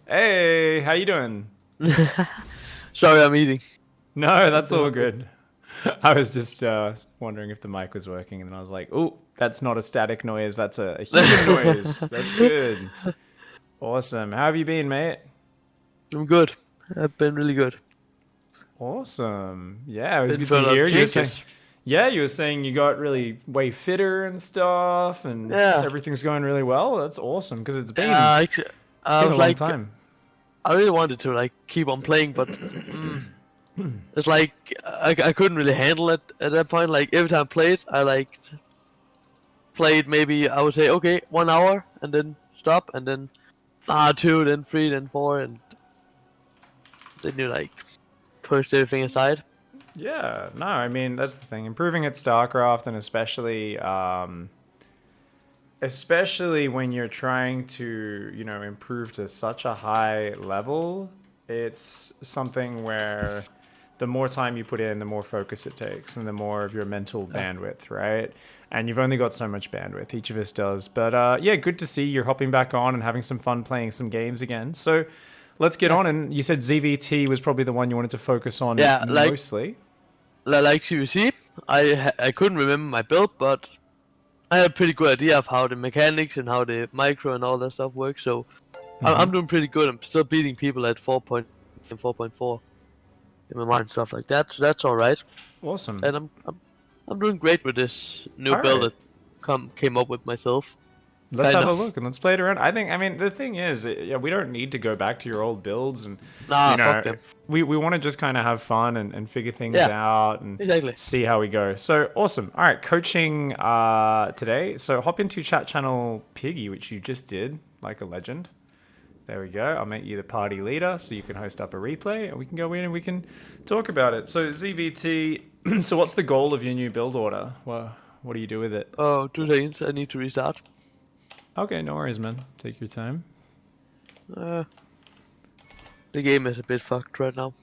Hey, how you doing? Sorry, I'm eating. No, I'm a that's bit all hungry. good. I was just wondering if the mic was working, and then I was like, "Oh, that's not a static noise. That's a human noise. That's good. Awesome. How have you been, mate? I'm good. I've been really good. Awesome. Yeah, it was Been good through to a lot of hear. changes. You were saying you got really way fitter and stuff, and Yeah. everything's going really well. That's awesome because it's been Yeah, actually, it's I been a was long like, time. I really wanted to like keep on playing, but mm, it's like I couldn't really handle it at that point. Like every time I played, I like played maybe I would say okay 1 hour and then stop and then two, then three, then four, and then you like pushed everything aside. Yeah, no, I mean that's the thing. Improving at StarCraft, and especially when you're trying to, improve to such a high level, it's something where the more time you put in, the more focus it takes, and the more of your mental Yeah. bandwidth, right? And you've only got so much bandwidth. Each of us does. But yeah, good to see you're hopping back on and having some fun playing some games again. So let's get Yeah. on. And you said ZvT was probably the one you wanted to focus on Yeah, mostly. like CVC, I couldn't remember my build, but I have a pretty good idea of how the mechanics and how the micro and all that stuff works. So I'm doing pretty good. I'm still beating people at 4 and 4.4 in my mind and stuff like that. So that's all right. Awesome. And I'm doing great with this new All build right. that came up with myself. Let's Kind have a of. look and let's play it around. I mean, the thing is, yeah, we don't need to go back to your old builds, and you Nah, fuck know, them. we want to just kind of have fun and figure things Yeah, out and exactly. see how we go. So awesome. All right, coaching today. So hop into chat channel Piggy, which you just did, like a legend. There we go. I'll make you the party leader so you can host up a replay and we can go in and we can talk about it. So ZVT. So what's the goal of your new build order? Well, what do you do with it? Oh, 2 seconds. I need to restart. Okay, no worries, man. Take your time. Uh, the game is a bit fucked right now.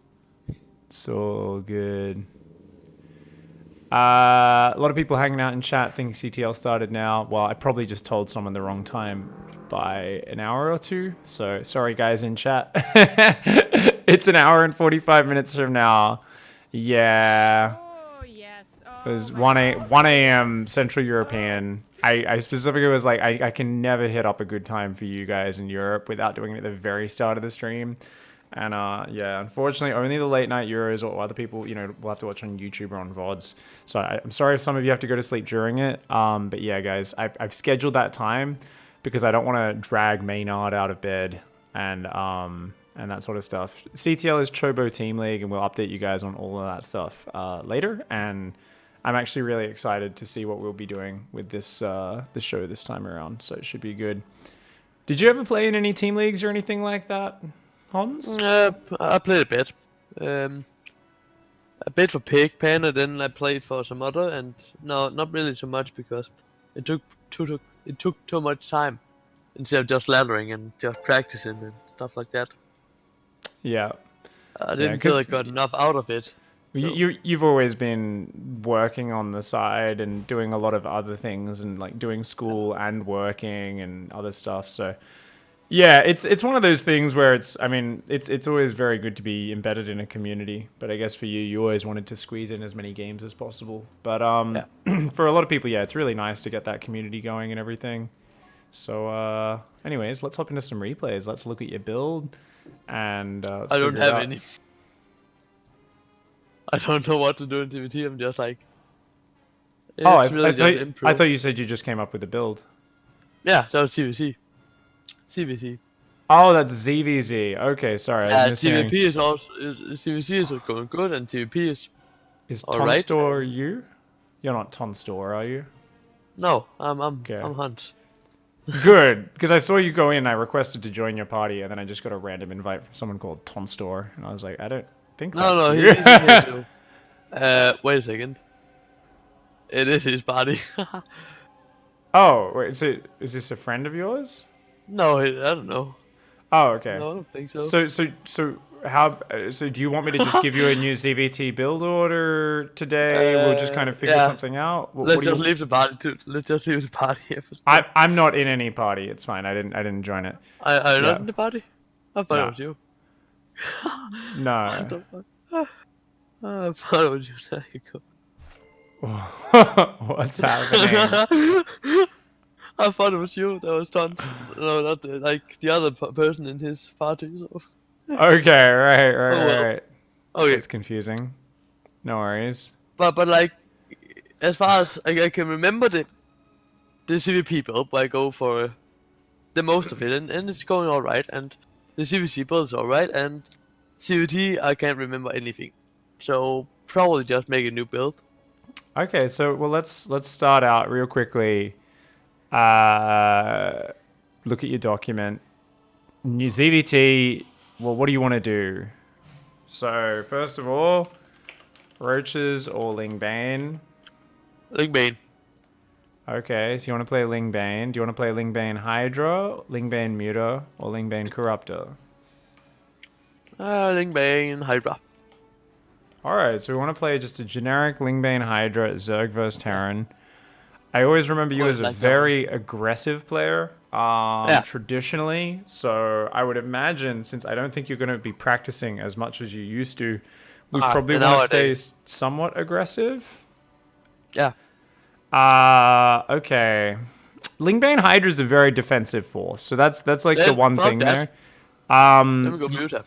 So good. A lot of people hanging out in chat think CTL started now. Well, I probably just told someone the wrong time by an hour or two. So sorry, guys in chat. It's an hour and 45 minutes from now. Yeah. Oh, yes. It Oh, was my 1 God. a.m. Central Oh, European. I specifically was like, I can never hit up a good time for you guys in Europe without doing it at the very start of the stream. And yeah, unfortunately, only the late night Euros or other people, will have to watch on YouTube or on VODs. So I'm sorry if some of you have to go to sleep during it. But yeah, guys, I've scheduled that time because I don't want to drag Maynard out of bed and that sort of stuff. CTL is Chobo Team League, and we'll update you guys on all of that stuff later. And I'm actually really excited to see what we'll be doing with this show this time around. So it should be good. Did you ever play in any team leagues or anything like that, Hans? I played a bit. Um, a bit for Pig Pen, and then I played for some other, and no, not really so much because it took too much time instead of just laddering and just practicing and stuff like that. Yeah, I yeah, didn't feel I because got enough out of it. So you've always been working on the side and doing a lot of other things and like doing school and working and other stuff. So yeah, it's one of those things where I mean, it's always very good to be embedded in a community. But I guess for you, you always wanted to squeeze in as many games as possible. But yeah, for a lot of people, yeah, it's really nice to get that community going and everything. So anyways, let's hop into some replays. Let's look at your build and let's I don't figure it have out. any. I don't know what to do in TVT. I'm just like Oh, it's really just I thought improve. you said you just came up with a build. Yeah, that was CVC. CVC. Oh, that's ZVZ. Okay, sorry, I was Yeah, mishearing. TVP is also CVC is going good, and TVP is Is all right. Tonstor you? You're not Tonstor, are you? No, I'm Okay. I'm Hunt. Good, because I saw you go in. I requested to join your party, and then I just got a random invite from someone called Tonstor, and I was like, I don't think No, that's no, you. he's in here too. Wait a second. It is his party. Oh, wait, so is this a friend of yours? No, I don't know. Oh, okay. No, I don't think so. So how? So do you want me to just give you a new ZVT build order today? We'll just kind of figure Yeah. something out. What Let's do just you? leave the party too. Let's just leave the party here for stuff. I'm not in any party. It's fine. I didn't join it. Are you not Yeah. in the party? I thought it was you. What No. the fuck? I thought it was you. There you go. What's happening? I thought it was you that was done. No, not like the other person in his party. So. Okay, right, Oh right, well. right. Okay, That's confusing. No worries. but like as far as I can remember the CVP build, I go for the most of it, and it's going all right. And the CVC build is all right, and CVT I can't remember anything, so probably just make a new build. Okay, so well, let's start out real quickly. Uh, Look at your document. New ZvT. Well, what do you want to do? So first of all, roaches or Lingbane. Lingbane. Okay, so you want to play Lingbane. Do you want to play Lingbane Hydra, Lingbane Muta, or Lingbane Corruptor? Lingbane Hydra. Alright, so we want to play just a generic Lingbane Hydra Zerg vs Terran. I always remember you Always as a like that very aggressive player, Yeah. traditionally. So I would imagine, since I don't think you're going to be practicing as much as you used to, we probably And want to stay nowadays. somewhat aggressive. Yeah. Okay. Lingbane Hydra is a very defensive force, so that's like the Then one fuck thing that. there. Let me go Muta.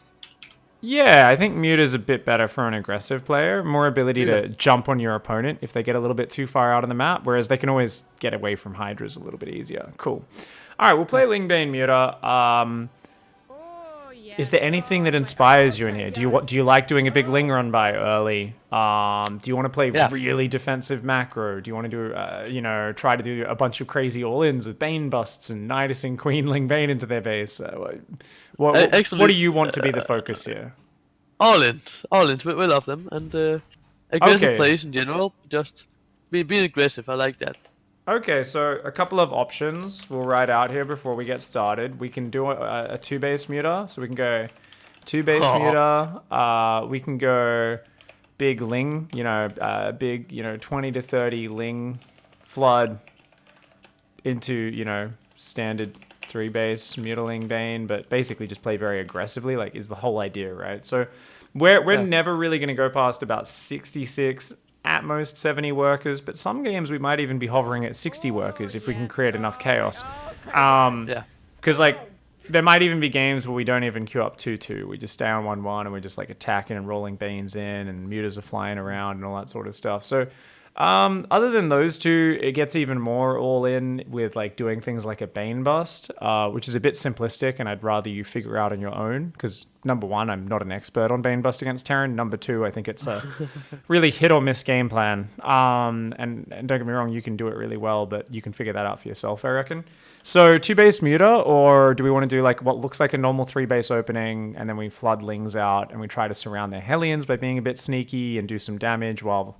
Yeah, I think Mute is a bit better for an aggressive player. More ability Yeah. to jump on your opponent if they get a little bit too far out on the map, whereas they can always get away from Hydras a little bit easier. Cool. All right, we'll play Lingbane Muta. Is there anything that inspires you in here? Do you like doing a big Ling run by early? Do you want to play Yeah. really defensive macro? Do you want to do try to do a bunch of crazy all-ins with Bane busts and Nidusing Queen Lingbane into their base? What Actually, do you want to be the focus here? all in. We love them, and aggressive Okay. plays in general. Just being aggressive. I like that. Okay, so a couple of options we'll write out here before we get started. We can do a two-base muta, so we can go two-base muta. We can go big Ling, big, 20 to 30 Ling flood into, standard three-base mutiling Bane, but basically just play very aggressively, like is the whole idea, right? So we're Yeah. never really going to go past about 66, at most 70 workers, but some games we might even be hovering at 60 workers if we can create enough chaos. Yeah. Because, like, there might even be games where we don't even queue up 2-2. We just stay on 1-1 and we're just, like, attacking and rolling Banes in and mutas are flying around and all that sort of stuff. So, other than those two, it gets even more all in with like doing things like a Bane bust, which is a bit simplistic, and I'd rather you figure out on your own. Because number one, I'm not an expert on Bane bust against Terran. Number two, I think it's a really hit or miss game plan. And don't get me wrong, you can do it really well, but you can figure that out for yourself, I reckon. So 2-base muta, or do we want to do like what looks like a normal 3-base opening, and then we flood Lings out and we try to surround their Hellions by being a bit sneaky and do some damage while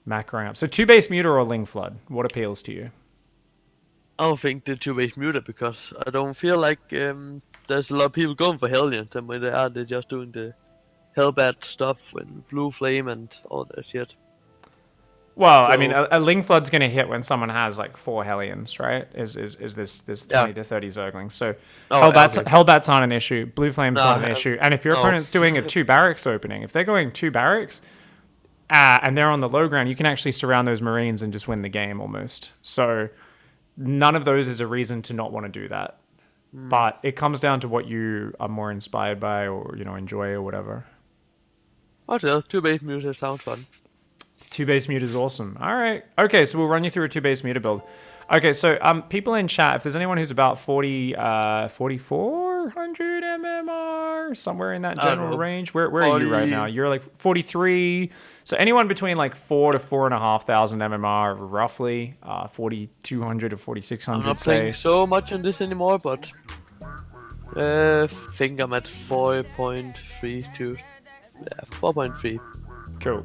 macroing up. So 2-base muta or Ling flood? What appeals to you? I don't think the two-base Muta because I don't feel like there's a lot of people going for Hellions, and when they are, they're just doing the Hellbat stuff and Blue Flame and all that shit. Well, So- I mean, a Ling flood's going to hit when someone has like 4 Hellions, right? Is this 20 to 30 Zerglings? So Hellbats aren't an issue. Blue Flame's not an issue. And if your opponent's doing a 2 barracks opening, if they're going 2 barracks, and they're on the low ground, you can actually surround those Marines and just win the game almost. So none of those is a reason to not want to do that. But it comes down to what you are more inspired by or, enjoy or whatever. Okay, two-base Muta sounds fun. 2-base muta is awesome. All right. Okay, so we'll run you through a 2-base muta build. Okay, so people in chat, if there's anyone who's about 4,400 MMR, somewhere in that general range, where are you right now? You're like 43. So anyone between like 4 to 4,500 MMR, roughly 4,200 to 4,600. I'm not playing so much on this anymore, but think I'm at 4.32. Yeah, 4.3. Cool.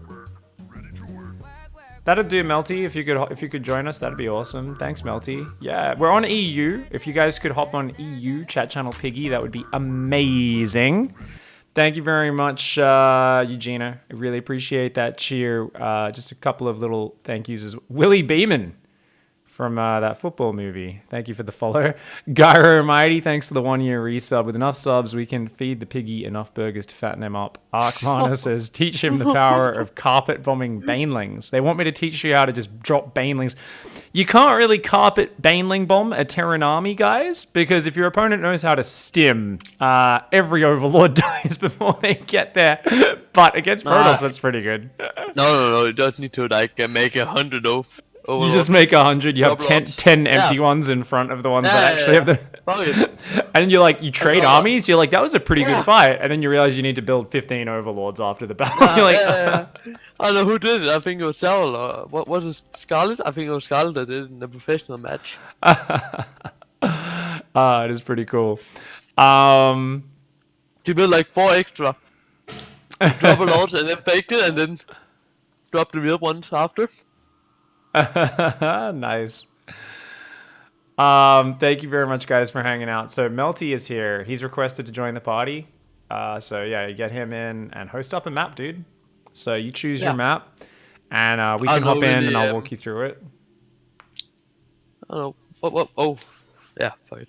That'd do, Melty. If you could join us, that'd be awesome. Thanks, Melty. Yeah, we're on EU. If you guys could hop on EU chat channel Piggy, that would be amazing. Thank you very much, Eugenia. I really appreciate that cheer. Just a couple of little thank yous. Willie Beeman, from that football movie. Thank you for the follow. Gyro Mighty, thanks for the 1 year resub. With enough subs, we can feed the piggy enough burgers to fatten him up. Arkmana says, teach him the power of carpet bombing banelings. They want me to teach you how to just drop banelings. You can't really carpet baneling bomb a Terran army, guys, because if your opponent knows how to stim, every overlord dies before they get there. But against Protoss, that's pretty good. No. You don't need to like make 100 though. You just make 100. You have 10 empty ones in front of the ones that actually have the. And you trade armies. You're like, that was a pretty good fight, and then you realize you need to build 15 overlords after the battle. You're like, I don't know who did it. I think it was Sal or what was it? Scarlet? I think it was Scarlet that did it in the professional match. It is pretty cool. You build like 4 extra. Drop a lot and then fake it, and then drop the real ones after. Nice. Thank you very much, guys, for hanging out. So Melty is here. He's requested to join the party. So yeah, you get him in and host up a map, dude. So you choose your map, and we can hop in and I'll walk you through it. I don't know. What? Oh, yeah, fine.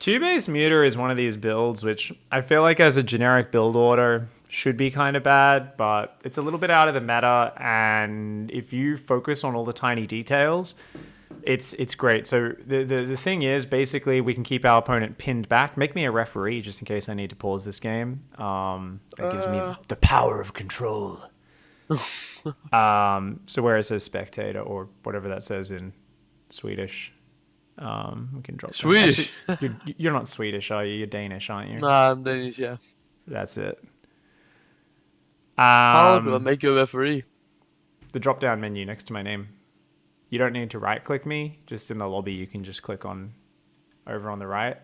2-base muta is one of these builds which I feel like as a generic build order should be kind of bad, but it's a little bit out of the meta, and if you focus on all the tiny details, it's great. So the thing is, basically, we can keep our opponent pinned back. Make me a referee just in case I need to pause this game. That gives me the power of control. So where it says spectator or whatever that says in Swedish, we can drop Swedish. Actually, you're not Swedish, are you? You're Danish, aren't you? Nah, I'm Danish. Yeah. That's it. How do I make you a referee? The drop-down menu next to my name. You don't need to right-click me. Just in the lobby, you can just click on over on the right.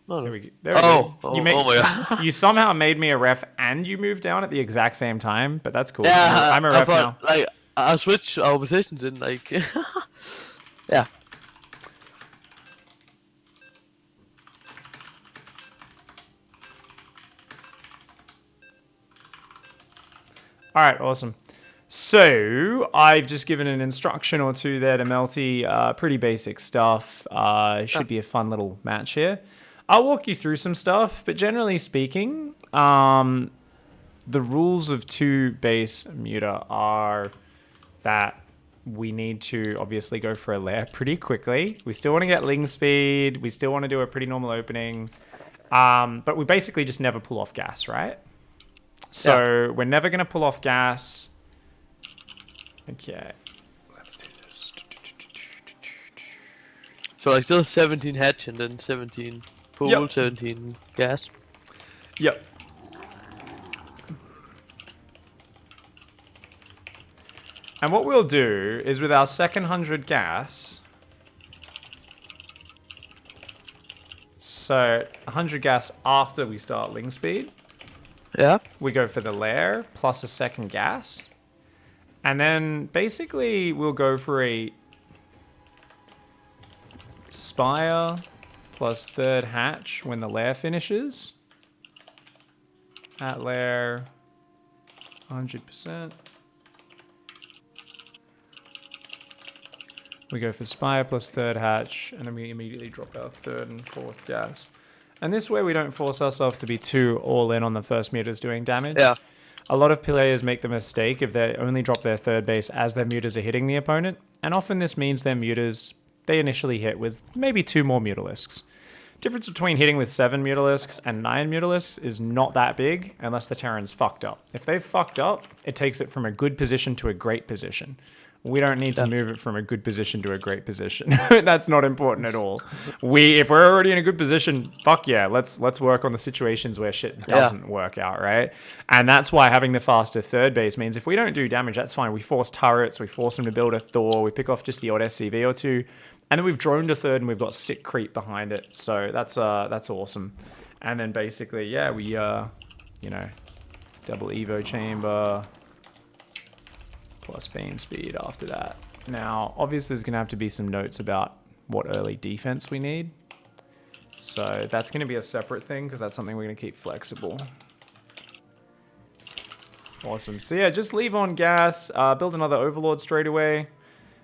No. There we go. Oh my God. You somehow made me a ref and you moved down at the exact same time, but that's cool. Yeah, I'm a ref now. Like I switched our positions in like. Yeah. All right, awesome. So I've just given an instruction or two there to Melty. Pretty basic stuff. Should be a fun little match here. I'll walk you through some stuff, but generally speaking, the rules of 2-base muta are that we need to obviously go for a lair pretty quickly. We still want to get ling speed. We still want to do a pretty normal opening. But we basically just never pull off gas, right? So we're never going to pull off gas. Okay, let's do this. So like still 17 hatch and then 17 pool, 17 gas. Yep. And what we'll do is with our second 100 gas, so 100 gas after we start ling speed, we go for the lair plus a second gas. And then basically we'll go for a spire plus third hatch when the lair finishes. At lair, 100%. We go for spire plus third hatch, and then we immediately drop our third and fourth gas. And this way we don't force ourselves to be too all in on the first mutas doing damage. Yeah. A lot of players make the mistake if they only drop their third base as their mutas are hitting the opponent, and often this means their mutas, they initially hit with maybe 2 more mutalisks. Difference between hitting with 7 mutalisks and 9 mutalisks is not that big unless the Terran's fucked up. If they've fucked up, it takes it from a good position to a great position. We don't need to move it from a good position to a great position. That's not important at all. If we're already in a good position, fuck yeah, let's work on the situations where shit doesn't work out, right? And that's why having the faster third base means if we don't do damage, that's fine. We force turrets, we force them to build a Thor, we pick off just the odd SCV or 2, and then we've droned a third and we've got sick creep behind it. So that's awesome. And then basically, yeah, we double Evo chamber plus Bane speed after that. Now, obviously there's going to have to be some notes about what early defense we need. So that's going to be a separate thing because that's something we're going to keep flexible. Awesome. So yeah, just leave on gas, build another overlord straight away.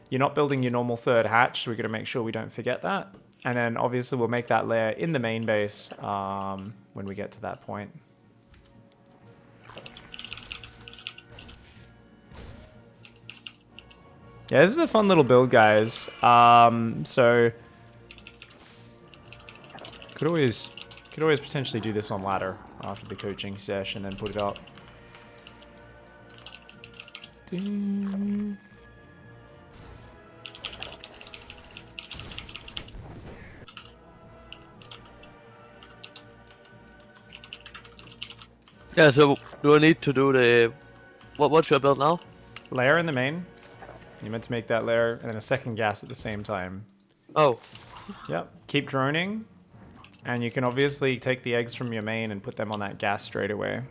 You're not building your normal third hatch, so we've got to make sure we don't forget that. And then obviously we'll make that lair in the main base when we get to that point. Yeah, this is a fun little build, guys. So could always potentially do this on ladder after the coaching session and then put it up. Ding. Yeah, so do I need to do the... What should I build now? Layer in the main. You're meant to make that layer and then a second gas at the same time. Oh. Yep. Keep droning. And you can obviously take the eggs from your main and put them on that gas straight away.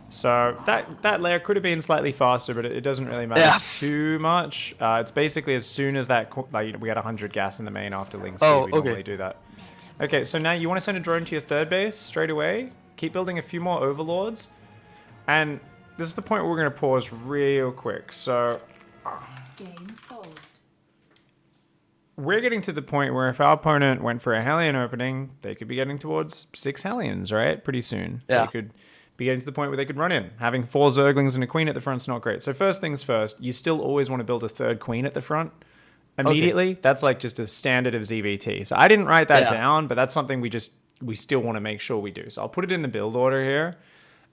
So that layer could have been slightly faster, but it doesn't really matter too much. It's basically as soon as that... Like, we had 100 gas in the main after Ling speed. We normally do that. Okay, so now you want to send a drone to your third base straight away. Keep building a few more overlords. And this is the point where we're going to pause real quick. So... Game paused. We're getting to the point where if our opponent went for a Hellion opening, they could be getting towards 6 Hellions, right? Pretty soon. Yeah. They could be getting to the point where they could run in. Having 4 Zerglings and a Queen at the front's not great. So first things first, you still always want to build a third Queen at the front. Immediately, that's like just a standard of ZvT. So I didn't write that down, but that's something we still want to make sure we do. So I'll put it in the build order here.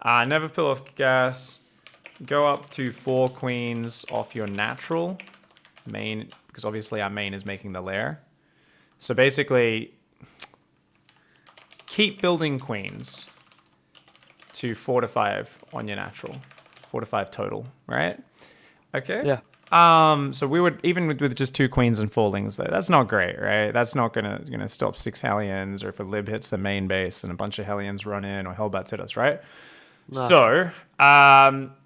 Never pill off gas. Go up to 4 queens off your natural main, because obviously our main is making the lair. So basically, keep building queens to 4 to 5 on your natural. 4 to 5 total, right? Okay. Yeah. So we would, even with just 2 queens and 4 lings, though, that's not great, right? That's not gonna stop 6 Hellions, or if a Lib hits the main base and a bunch of Hellions run in, or Hellbats hit us, right? No. So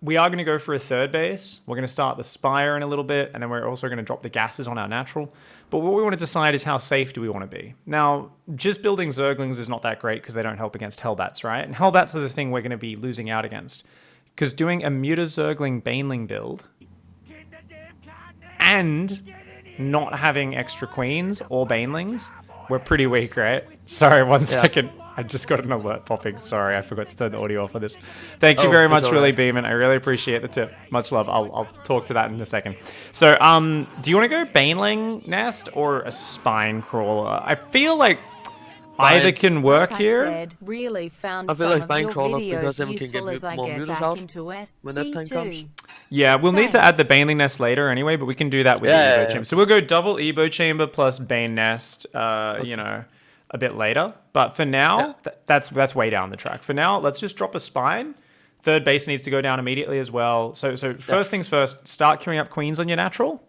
we are going to go for a third base. We're going to start the Spire in a little bit, and then we're also going to drop the gases on our natural. But what we want to decide is how safe do we want to be. Now, just building Zerglings is not that great because they don't help against Hellbats, right? And Hellbats are the thing we're going to be losing out against. Because doing a muta Zergling Baneling build and not having extra queens or Banelings, we're pretty weak, right? Sorry, one second. I just got an alert popping. Sorry, I forgot to turn the audio off for this. Thank you very much, Willie Beeman. I really appreciate the tip. Much love. I'll talk to that in a second. So, do you want to go Baneling Nest or a Spine Crawler? I feel like either can work here. Really found I feel like Spine Crawler because then we can get more mutas out when that time comes. Yeah, we'll need to add the Baneling Nest later anyway, but we can do that with the Evo Chamber. So we'll go double Evo Chamber plus Bane Nest, you know, a bit later. But for now, that's way down the track. For now, let's just drop a Spine. Third base needs to go down immediately as well. So first things first, start queuing up queens on your natural.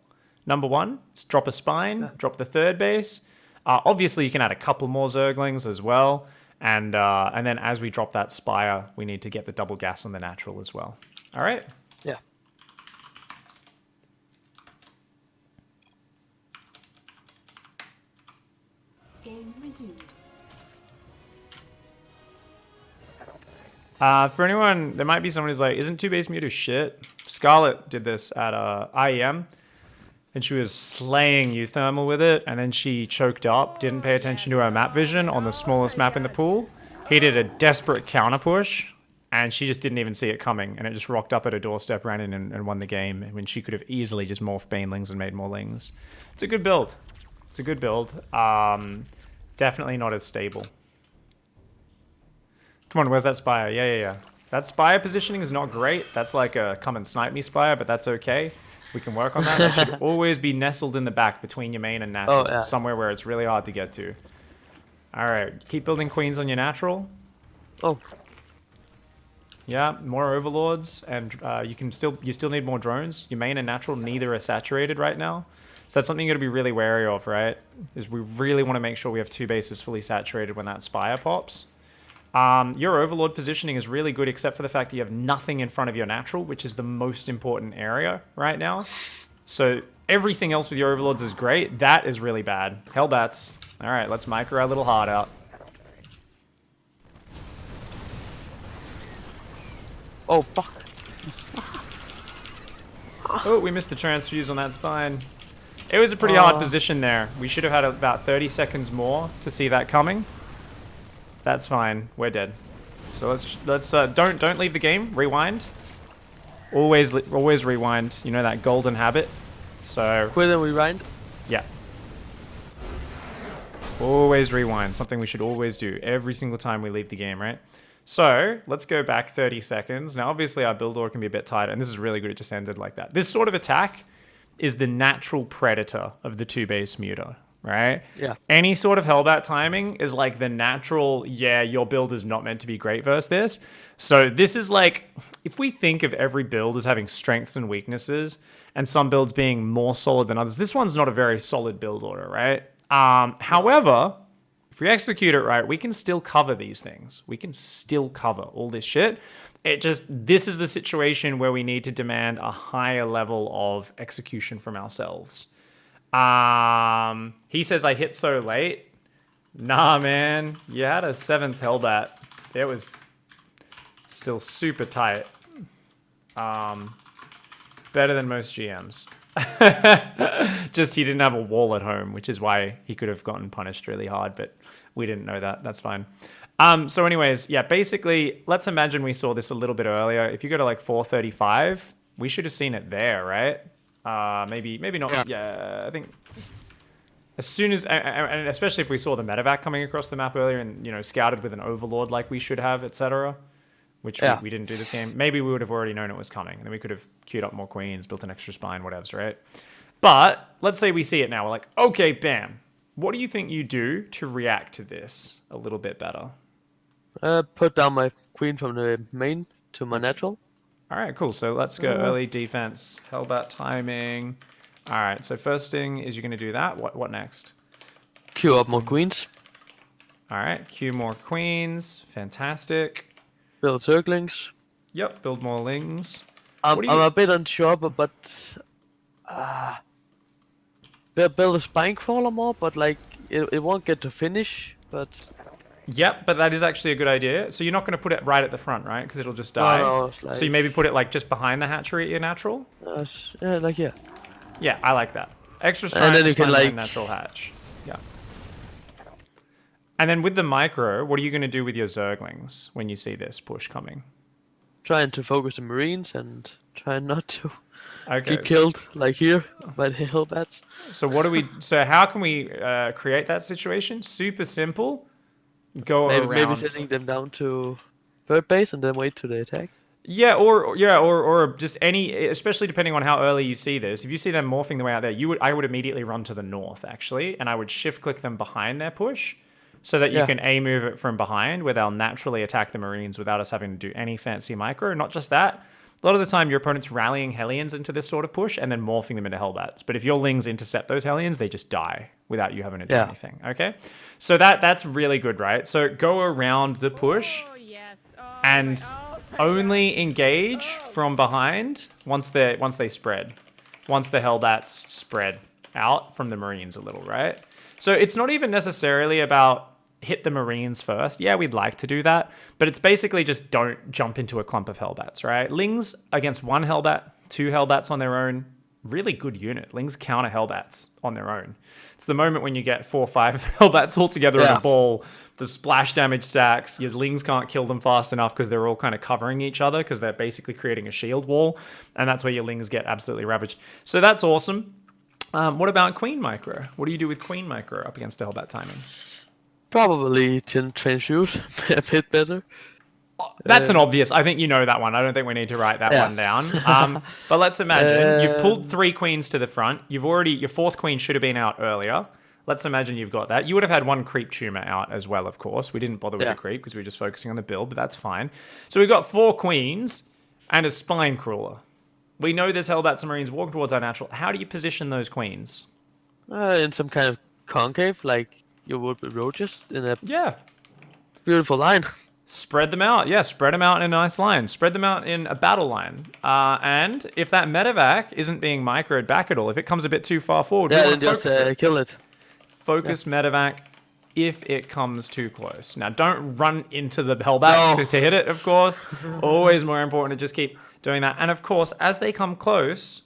Number 1, drop a Spine, drop the third base. Obviously, you can add a couple more Zerglings as well. And then as we drop that Spire, we need to get the double gas on the natural as well. All right? Yeah. Game resumed. For anyone, there might be someone who's like, isn't 2-base muta shit? Scarlet did this at IEM, and she was slaying Euthermal with it, and then she choked up, didn't pay attention to her map vision on the smallest map in the pool. He did a desperate counter push, and she just didn't even see it coming, and it just rocked up at her doorstep, ran in and won the game, when she could have easily just morphed Banelings and made more Lings. It's a good build. It's a good build. Definitely not as stable. Come on, where's that Spire? Yeah. That Spire positioning is not great. That's like a come and snipe me Spire, but that's okay. We can work on that. That should always be nestled in the back between your main and natural. Somewhere where it's really hard to get to. Alright, keep building queens on your natural. Yeah, more overlords, and you still need more drones. Your main and natural, neither are saturated right now. So that's something you gotta be really wary of, right? Is we really want to make sure we have 2 bases fully saturated when that Spire pops. Your overlord positioning is really good, except for the fact that you have nothing in front of your natural, which is the most important area right now. So everything else with your overlords is great. That is really bad. Hellbats. All right, let's micro our little heart out. Oh, fuck. Oh, we missed the transfuse on that spine. It was a pretty hard position there. We should have had about 30 seconds more to see that coming. That's fine. We're dead. So let's don't leave the game. Rewind. Always rewind. You know that golden habit. So Quit and rewind. yeah. Always rewind. Something we should always do every single time we leave the game, right? So let's go back 30 seconds. Now, obviously, our build order can be a bit tighter, and this is really good. It just ended like that. This sort of attack is the natural predator of the 2-base muta, right? Yeah. Any sort of Hellbat timing is like the natural, yeah, your build is not meant to be great versus this. So this is like, if we think of every build as having strengths and weaknesses, and some builds being more solid than others, this one's not a very solid build order, right? However, if we execute it right, we can still cover these things. We can still cover all this shit. This is the situation where we need to demand a higher level of execution from ourselves. He says I hit so late. Nah, man. You had a 7th Hellbat. It was still super tight. Better than most GMs. Just he didn't have a wall at home, which is why he could have gotten punished really hard, but we didn't know that. That's fine. So anyways, yeah, basically, let's imagine we saw this a little bit earlier. If you go to like 435, we should have seen it there, right? Maybe not. Yeah, I think as soon as, and especially if we saw the medevac coming across the map earlier and, you know, scouted with an overlord like we should have, etc., which we didn't do this game. Maybe we would have already known it was coming, and then we could have queued up more queens, built an extra spine, whatever's, right? But let's say we see it now. We're like, okay, bam. What do you think you do to react to this a little bit better? Put down my queen from the main to my natural. All right, cool. So let's go early defense, Hellbat timing. All right, so first thing is you're going to do that. What next? Queue up more queens. All right, queue more queens. Fantastic. Build circlings. Yep, build more lings. I'm a bit unsure, but build a spine crawler more, but like it won't get to finish. But yep, but that is actually a good idea. So you're not going to put it right at the front, right? Because it'll just die. No, like, so you maybe put it like just behind the hatchery at your natural. Yeah, like yeah. Yeah, I like that. Extra strike, And then you can like natural hatch. Yeah. And then with the micro, what are you going to do with your Zerglings when you see this push coming? trying to focus the Marines and trying not to Okay. get killed like here by the Hellbats. So what do we? So how can we create that situation? Super simple. Go Maybe around. sending them down to third base and then wait to the attack. Yeah, or just any, especially depending on how early you see this. If you see them morphing the way out there, I would immediately run to the north actually, and I would shift click them behind their push, so that you can A move it from behind where they'll naturally attack the Marines without us having to do any fancy micro. Not just that, a lot of the time your opponent's rallying Hellions into this sort of push and then morphing them into Hellbats. But if your Lings intercept those Hellions, they just die without you having to do anything. Okay, so that's really good, right? So go around the push and only engage from behind once they spread. Once the Hellbats spread out from the Marines a little, right? So it's not even necessarily about hit the Marines first. Yeah, we'd like to do that, but it's basically just don't jump into a clump of Hellbats, right? Lings against one Hellbat, two Hellbats on their own, really good unit. Lings counter Hellbats on their own. It's the moment when you get 4 or 5 Hellbats all together in a ball, the splash damage stacks, your Lings can't kill them fast enough because they're all kind of covering each other because they're basically creating a shield wall, and that's where your Lings get absolutely ravaged. So that's awesome. What about Queen Micro? What do you do with Queen Micro up against Hellbat timing? Probably transfuse a bit better. That's an obvious. I think you know that one. I don't think we need to write that one down. But let's imagine you've pulled 3 queens to the front. Your 4th queen should have been out earlier. Let's imagine you've got that. You would have had 1 creep tumor out as well, of course. We didn't bother with the creep because we were just focusing on the build, but that's fine. So we've got 4 queens and a spine crawler. We know there's Hellbats and Marines walking towards our natural. How do you position those queens? In some kind of concave, like you would with roaches in a beautiful line. Spread them out. Yeah, spread them out in a nice line. Spread them out in a battle line. And if that medevac isn't being microed back at all, if it comes a bit too far forward, we want to then just kill it. Focus medevac if it comes too close. Now, don't run into the Hellbats No. to hit it, of course. Always more important to just keep doing that. And of course, as they come close,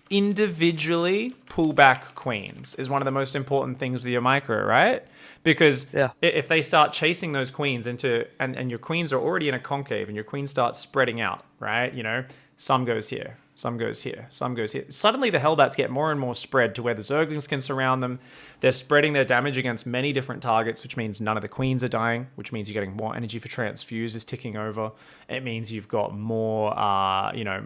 individually pull back queens is one of the most important things with your micro, right? Because if they start chasing those queens into, and your queens are already in a concave and your queen starts spreading out, right? You know, some goes here, some goes here, some goes here. Suddenly the Hellbats get more and more spread to where the Zerglings can surround them. They're spreading their damage against many different targets, which means none of the queens are dying, which means you're getting more energy for transfuse is ticking over. It means you've got more,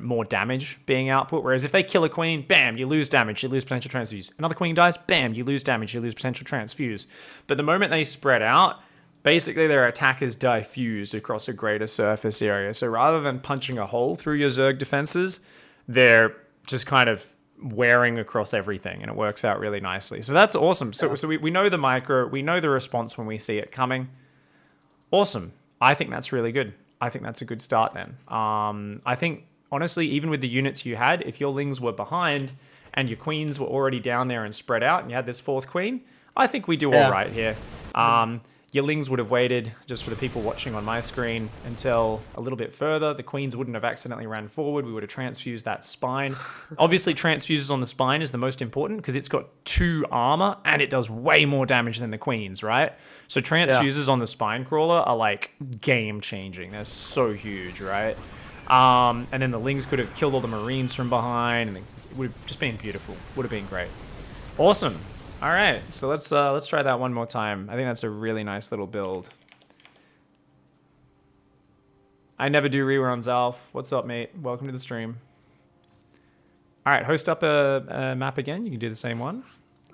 more damage being output. Whereas if they kill a queen, bam, you lose damage, you lose potential transfuse. Another queen dies, bam, you lose damage, you lose potential transfuse. But the moment they spread out, basically their attack is diffused across a greater surface area. So rather than punching a hole through your Zerg defenses, they're just kind of wearing across everything, and it works out really nicely. So that's awesome. So we know the micro, we know the response when we see it coming. Awesome. I think that's really good. I think that's a good start then. I think, honestly, even with the units you had, if your Lings were behind and your queens were already down there and spread out and you had this fourth queen, I think we do all right here. Your Lings would have waited, just for the people watching on my screen, until a little bit further. The queens wouldn't have accidentally ran forward. We would have transfused that spine. Obviously, transfuses on the spine is the most important because it's got 2 armor and it does way more damage than the queens, right? So transfuses on the spine crawler are like game changing. They're so huge, right? And then the Lings could have killed all the Marines from behind, and it would have just been beautiful. Would have been great. Awesome. All right, so let's try that one more time. I think that's a really nice little build. I never do reruns, Alf. What's up, mate? Welcome to the stream. All right, host up a map again. You can do the same one,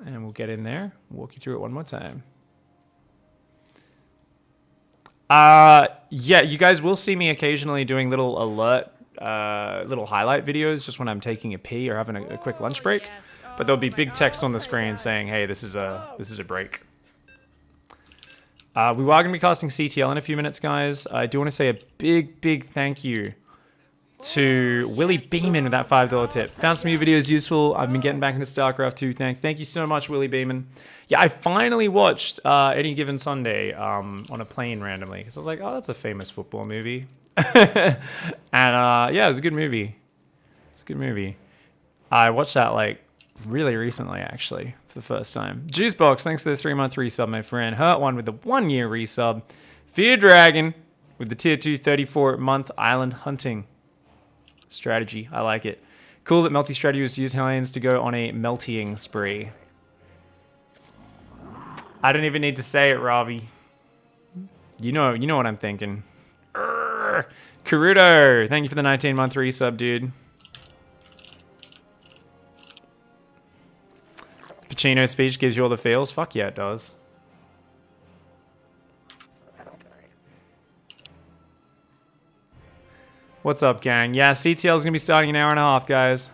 and we'll get in there. Walk you through it one more time. Yeah, you guys will see me occasionally doing little alert, little highlight videos just when I'm taking a pee or having a quick lunch break. But there'll be big text on the screen saying, "Hey, this is a break." We are going to be casting CTL in a few minutes, guys. I do want to say a big thank you to Willie Beeman with that $5 tip. Found some of your videos useful. I've been getting back into StarCraft 2. Thank you so much, Willie Beeman. Yeah, I finally watched Any Given Sunday on a plane randomly because I was like, oh, that's a famous football movie. And yeah, it was a good movie. It's a good movie. I watched that like really recently, actually, for the first time. Juicebox, thanks for the 3-month resub, my friend. Hurt One with the 1-year resub. Fear Dragon with the tier 2 34-month island hunting strategy. I like it. Cool that Melty strategy was to use Hellions to go on a meltying spree. I don't even need to say it, Ravi. You know what I'm thinking. Karudo, thank you for the 19-month resub, dude. Pacino speech gives you all the feels? Fuck yeah, it does. What's up, gang? Yeah, CTL is going to be starting in an hour and a half, guys.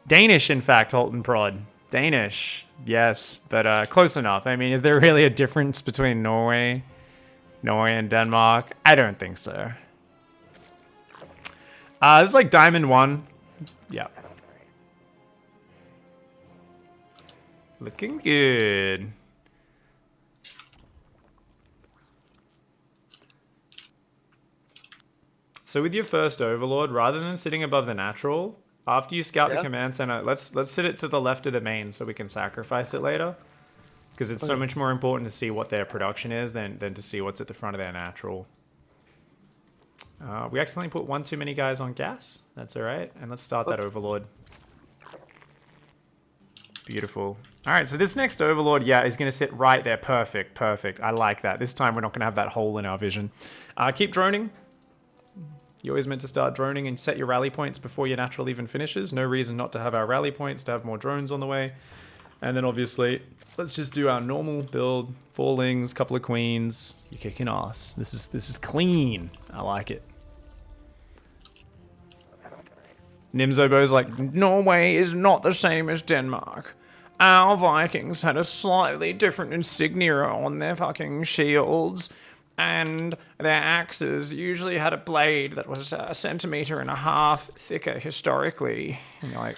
Danish, in fact, Holton Prod. Danish, yes, but close enough. I mean, is there really a difference between Norway and Denmark? I don't think so. This is like Diamond 1. Yeah. Looking good. So with your first Overlord, rather than sitting above the natural, after you scout the command center, let's sit it to the left of the main so we can sacrifice it later. Because it's so much more important to see what their production is than to see what's at the front of their natural. We accidentally put one too many guys on gas. That's all right. And let's start that Overlord. Beautiful. All right, so this next Overlord, yeah, is going to sit right there. Perfect, perfect. I like that. This time we're not going to have that hole in our vision. Keep droning. You're always meant to start droning and set your rally points before your natural even finishes. No reason not to have our rally points, to have more drones on the way. And then obviously, let's just do our normal build. 4 Lings, couple of queens. You're kicking ass. This is clean. I like it. Nimzobo's like, Norway is not the same as Denmark. Our Vikings had a slightly different insignia on their fucking shields. And their axes usually had a blade that was 1.5 centimeters thicker historically. And you're like,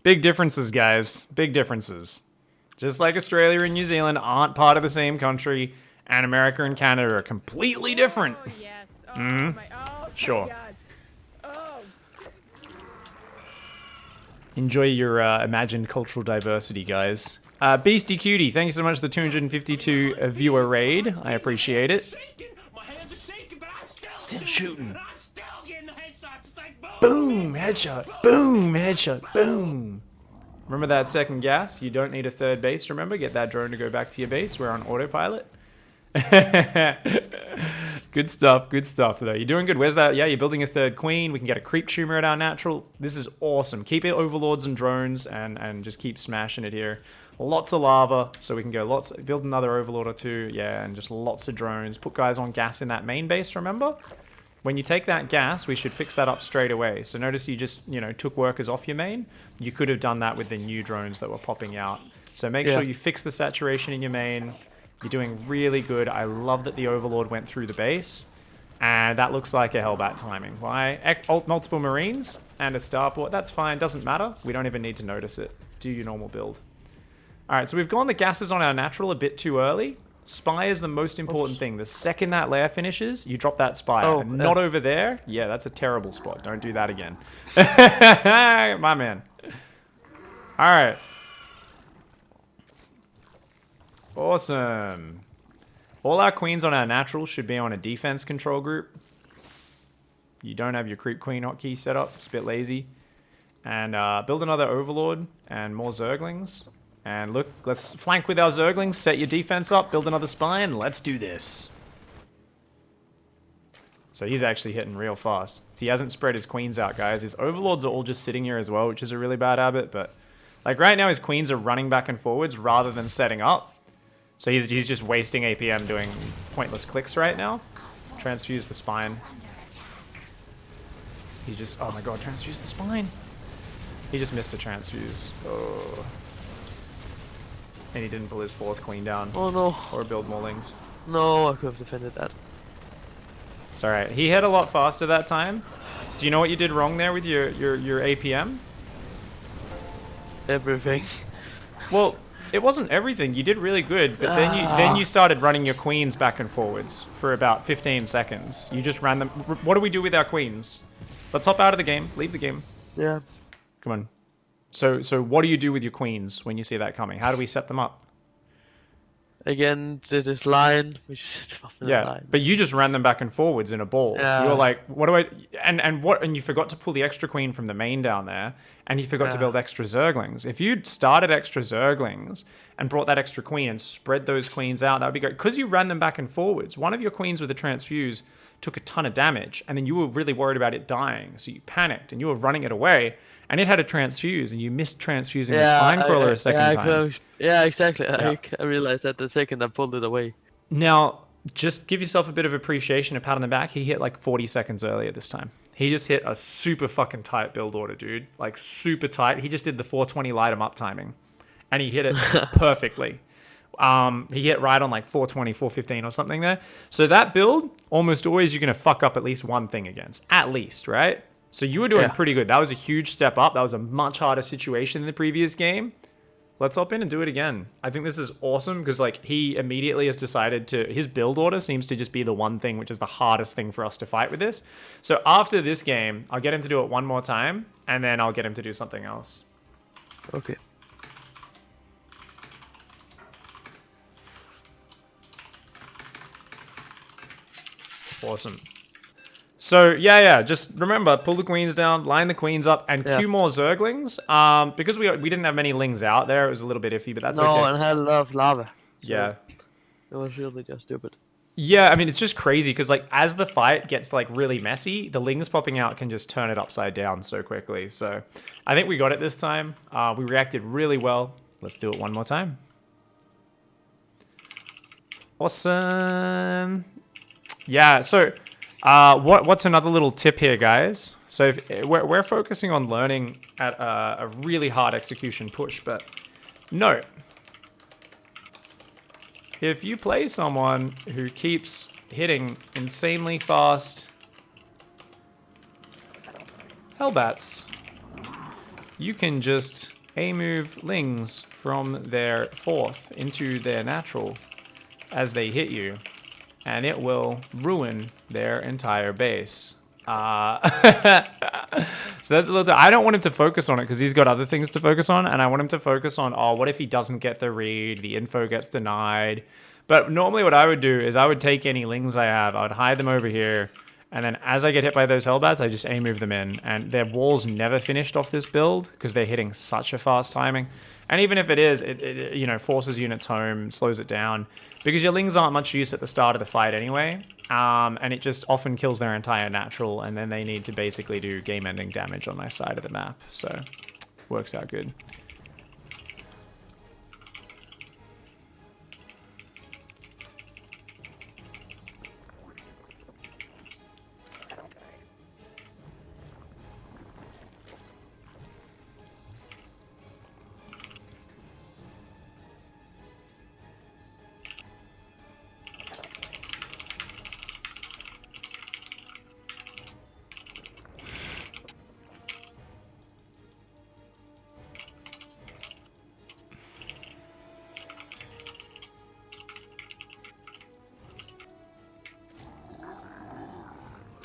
big differences, guys. Big differences. Just like Australia and New Zealand aren't part of the same country, and America and Canada are completely different. Oh, yes. Oh, my. Oh, Sure. God. Oh. Enjoy your imagined cultural diversity, guys. Beastie Cutie, thank you so much for the 252 viewer raid. I appreciate it. My hands are shaking, but I'm Still shooting. I'm still getting the headshots. It's like Boom, headshot. Boom, headshot. Boom. Remember that second gas? You don't need a third base, remember? Get that drone to go back to your base. We're on autopilot. Good stuff though. You're doing good. Where's that? Yeah, you're building a third queen. We can get a creep tumor at our natural. This is awesome. Keep it overlords and drones and just keep smashing it here. Lots of lava, so we can go build another overlord or two. Yeah, and just lots of drones. Put guys on gas in that main base, remember? When you take that gas, we should fix that up straight away. So notice you just, took workers off your main. You could have done that with the new drones that were popping out. So make sure you fix the saturation in your main. You're doing really good. I love that the Overlord went through the base. And that looks like a Hellbat timing. Why? Multiple Marines and a Starport. That's fine. Doesn't matter. We don't even need to notice it. Do your normal build. Alright, so we've gone the gases on our natural a bit too early. Spy is the most important thing. The second that layer finishes, you drop that spire. Oh, and not over there. Yeah, that's a terrible spot. Don't do that again. My man. Alright. Awesome. All our queens on our natural should be on a defense control group. You don't have your creep queen hotkey set up. It's a bit lazy. And build another overlord and more zerglings. And look, let's flank with our zerglings. Set your defense up. Build another spine. Let's do this. So he's actually hitting real fast. So he hasn't spread his queens out, guys. His overlords are all just sitting here as well, which is a really bad habit. But like right now, his queens are running back and forwards rather than setting up. So he's just wasting APM doing pointless clicks right now. Transfuse the spine. He just, oh my god, transfuse the spine. He just missed a transfuse. Oh. And he didn't pull his fourth queen down. Oh no. Or build more lings. No, I could have defended that. It's alright. He hit a lot faster that time. Do you know what you did wrong there with your APM? Everything. Well, it wasn't everything. You did really good, but then you started running your queens back and forwards for about 15 seconds. You just ran them. What do we do with our queens? Let's hop out of the game. Leave the game. Yeah. Come on. So what do you do with your queens when you see that coming? How do we set them up? Again, there's this line. We just set them up in a Yeah, line. but you just ran them back and forwards in a ball. Yeah. You were like, what do I... And you forgot to pull the extra queen from the main down there, and you forgot to build extra zerglings. If you'd started extra zerglings and brought that extra queen and spread those queens out, that would be great. Because you ran them back and forwards, one of your queens with a transfuse took a ton of damage, and then you were really worried about it dying, so you panicked, and you were running it away, and it had a transfuse, and you missed transfusing the spine crawler a second time. Yeah, exactly. Yeah. I realized that the second I pulled it away. Now, just give yourself a bit of appreciation, a pat on the back. He hit like 40 seconds earlier this time. He just hit a super fucking tight build order, dude. Like super tight. He just did the 420 light him up timing, and he hit it perfectly. He hit right on like 420, 415 or something there. So that build, almost always you're going to fuck up at least one thing against. At least, right? So you were doing pretty good. That was a huge step up. That was a much harder situation than the previous game. Let's hop in and do it again. I think this is awesome because like he immediately has decided to... His build order seems to just be the one thing which is the hardest thing for us to fight with this. So after this game, I'll get him to do it one more time and then I'll get him to do something else. Okay. Awesome. So, yeah, just remember, pull the queens down, line the queens up, and queue more zerglings. Because we didn't have many lings out there, it was a little bit iffy, but that's okay. No, and I love lava. So Yeah. it was really just stupid. Yeah, I mean, it's just crazy, because, like, as the fight gets, like, really messy, the lings popping out can just turn it upside down so quickly. So, I think we got it this time. We reacted really well. Let's do it one more time. Awesome. Yeah, so... what's another little tip here, guys? So if we're focusing on learning at a really hard execution push, but note, if you play someone who keeps hitting insanely fast Hellbats, you can just A-move lings from their 4th into their natural as they hit you, and it will ruin their entire base. So that's a little. I don't want him to focus on it because he's got other things to focus on, and I want him to focus on, oh, what if he doesn't get the read, the info gets denied. But normally what I would do is I would take any lings I have, I would hide them over here, and then as I get hit by those Hellbats, I just A-move them in. And their walls never finished off this build because they're hitting such a fast timing. And even if it is, it you know, forces units home, slows it down. Because your lings aren't much use at the start of the fight anyway. And it just often kills their entire natural, and then they need to basically do game-ending damage on my side of the map. So, works out good.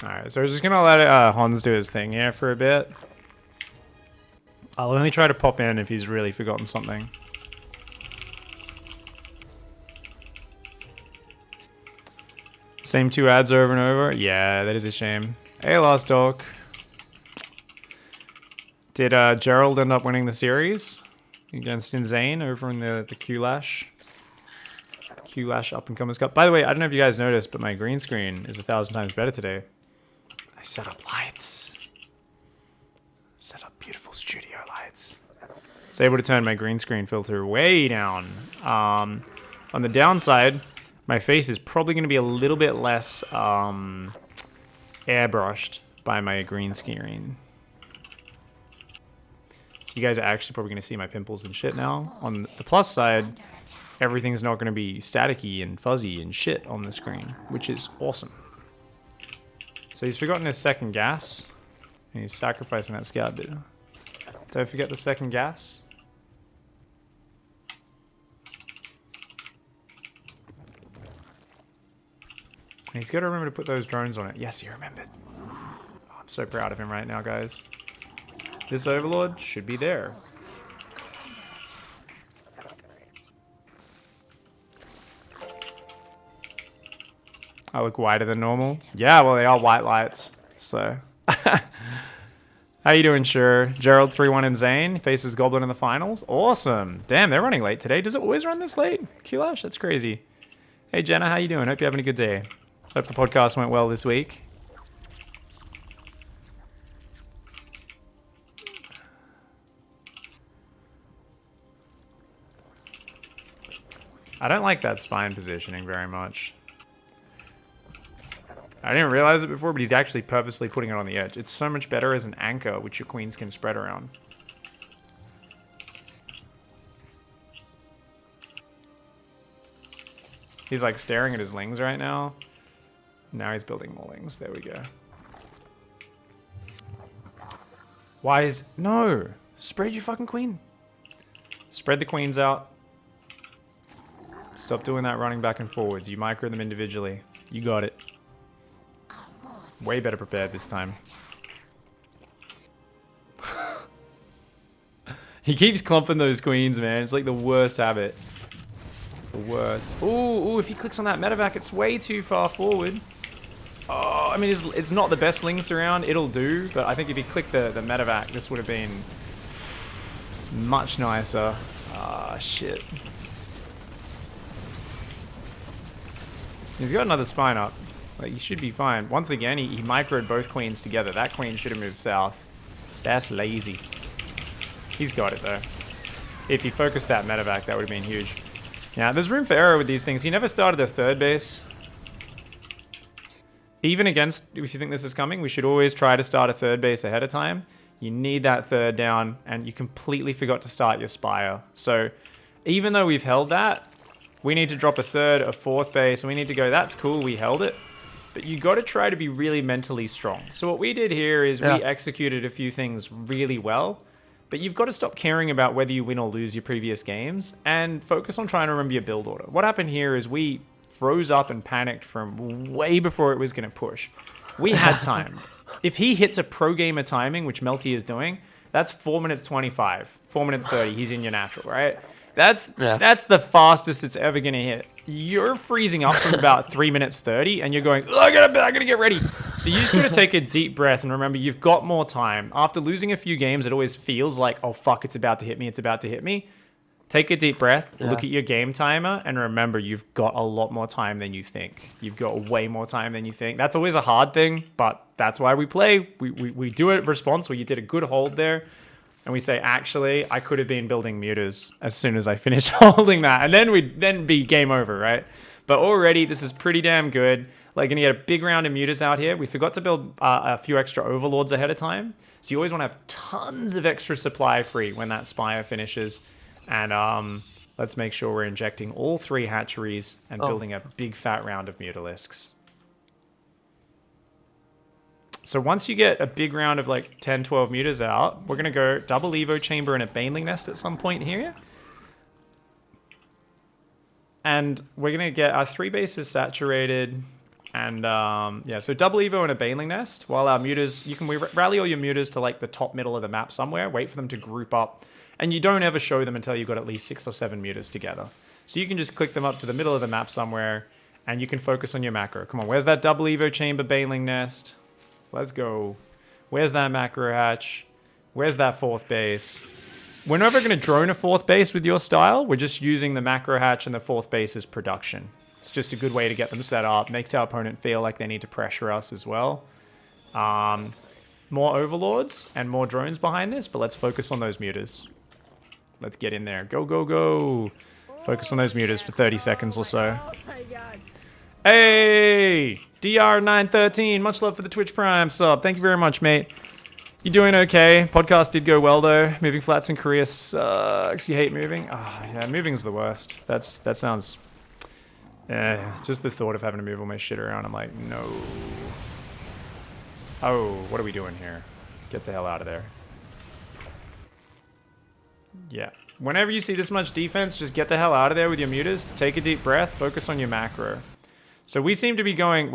Alright, so we're just gonna let Hans do his thing here for a bit. I'll only try to pop in if he's really forgotten something. Same 2 ads over and over? Yeah, that is a shame. Hey, Last Dog. Did Gerald end up winning the series against Insane over in the Q-Lash? Q-Lash Up-and-Comers Cup. By the way, I don't know if you guys noticed, but my green screen is 1,000 times better today. I set up lights. Set up beautiful studio lights. I was able to turn my green screen filter way down. On the downside, my face is probably going to be a little bit less airbrushed by my green screen. So you guys are actually probably going to see my pimples and shit now. On the plus side, everything's not going to be staticky and fuzzy and shit on the screen, which is awesome. So he's forgotten his second gas, and he's sacrificing that scout bit. Don't forget the second gas. And he's got to remember to put those drones on it. Yes, he remembered. Oh, I'm so proud of him right now, guys. This Overlord should be there. I look whiter than normal. Yeah, well, they are white lights. So, how you doing, sure? Gerald 3-1 and Zane faces Goblin in the finals. Awesome. Damn, they're running late today. Does it always run this late? Q-Lash, that's crazy. Hey, Jenna, how you doing? Hope you're having a good day. Hope the podcast went well this week. I don't like that spine positioning very much. I didn't realize it before, but he's actually purposely putting it on the edge. It's so much better as an anchor, which your queens can spread around. He's like staring at his lings right now. Now he's building more lings. There we go. Why is... No! Spread your fucking queen. Spread the queens out. Stop doing that running back and forwards. You micro them individually. You got it. Way better prepared this time. He keeps clumping those queens, man. It's like the worst habit. It's the worst. Ooh, if he clicks on that medevac, it's way too far forward. Oh, I mean, it's not the best links around. It'll do, but I think if he clicked the medevac, this would have been much nicer. Ah, shit. He's got another spine up. Like, he should be fine. Once again, he microed both queens together. That queen should have moved south. That's lazy. He's got it, though. If he focused that medevac, that would have been huge. Now, there's room for error with these things. He never started a third base. Even against, if you think this is coming, we should always try to start a third base ahead of time. You need that third down, and you completely forgot to start your spire. So, even though we've held that, we need to drop a third, a fourth base, and we need to go, that's cool, we held it. But you got to try to be really mentally strong. So what we did here is we executed a few things really well, But you've got to stop caring about whether you win or lose your previous games and focus on trying to remember your build order. What happened here is we froze up and panicked from way before it was going to push. We had time. If he hits a pro gamer timing, which Melty is doing, that's 4 minutes 25, 4 minutes 30. He's in your natural, right? That's the fastest it's ever going to hit. You're freezing up from about 3 minutes 30 and you're going, oh, I gotta get ready. So you just got to take a deep breath and remember you've got more time. After losing a few games, it always feels like, oh, fuck, it's about to hit me. It's about to hit me. Take a deep breath, look at your game timer, and remember you've got a lot more time than you think. You've got way more time than you think. That's always a hard thing, but that's why we play. We do a response where you did a good hold there, and we say, actually, I could have been building mutas as soon as I finish holding that, and then we'd be game over, right? But already, this is pretty damn good. Like, gonna get a big round of mutas out here. We forgot to build a few extra overlords ahead of time, so you always want to have tons of extra supply free when that spire finishes. And let's make sure we're injecting all 3 hatcheries and building a big fat round of mutalisks. So once you get a big round of like 10, 12 mutas out, we're going to go double Evo chamber and a baneling nest at some point here. And we're going to get our 3 bases saturated. And yeah, so double Evo and a baneling nest. While our mutas, you can rally all your mutas to like the top middle of the map somewhere. Wait for them to group up. And you don't ever show them until you've got at least 6 or 7 mutas together. So you can just click them up to the middle of the map somewhere, and you can focus on your macro. Come on, where's that double Evo chamber baneling nest? Let's go. Where's that macro hatch? Where's that 4th base? We're never going to drone a 4th base with your style. We're just using the macro hatch and the 4th base as production. It's just a good way to get them set up. Makes our opponent feel like they need to pressure us as well. More overlords and more drones behind this, but let's focus on those mutas. Let's get in there. Go, go, go. Focus on those mutas for 30 seconds or so. Oh my god. Hey! DR913, much love for the Twitch Prime sub. Thank you very much, mate. You doing okay? Podcast did go well, though. Moving flats in Korea sucks. You hate moving? Oh, yeah, moving's the worst. That sounds... just the thought of having to move all my shit around, I'm like, no. Oh, what are we doing here? Get the hell out of there. Yeah. Whenever you see this much defense, just get the hell out of there with your mutas. Take a deep breath. Focus on your macro. So we seem to be going...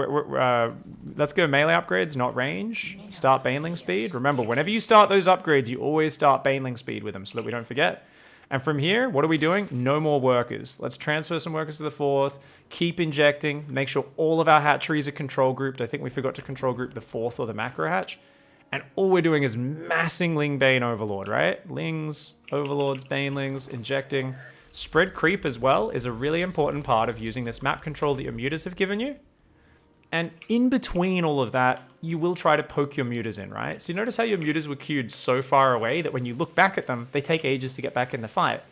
let's go melee upgrades, not range. Start baneling speed. Remember, whenever you start those upgrades, you always start baneling speed with them so that we don't forget. And from here, what are we doing? No more workers. Let's transfer some workers to the 4th. Keep injecting. Make sure all of our hatcheries are control grouped. I think we forgot to control group the 4th or the macro hatch. And all we're doing is massing Ling Bane Overlord, right? Lings, Overlords, Banelings, injecting. Spread creep as well is a really important part of using this map control that your mutas have given you. And in between all of that, you will try to poke your mutas in, right? So you notice how your mutas were queued so far away that when you look back at them, they take ages to get back in the fight.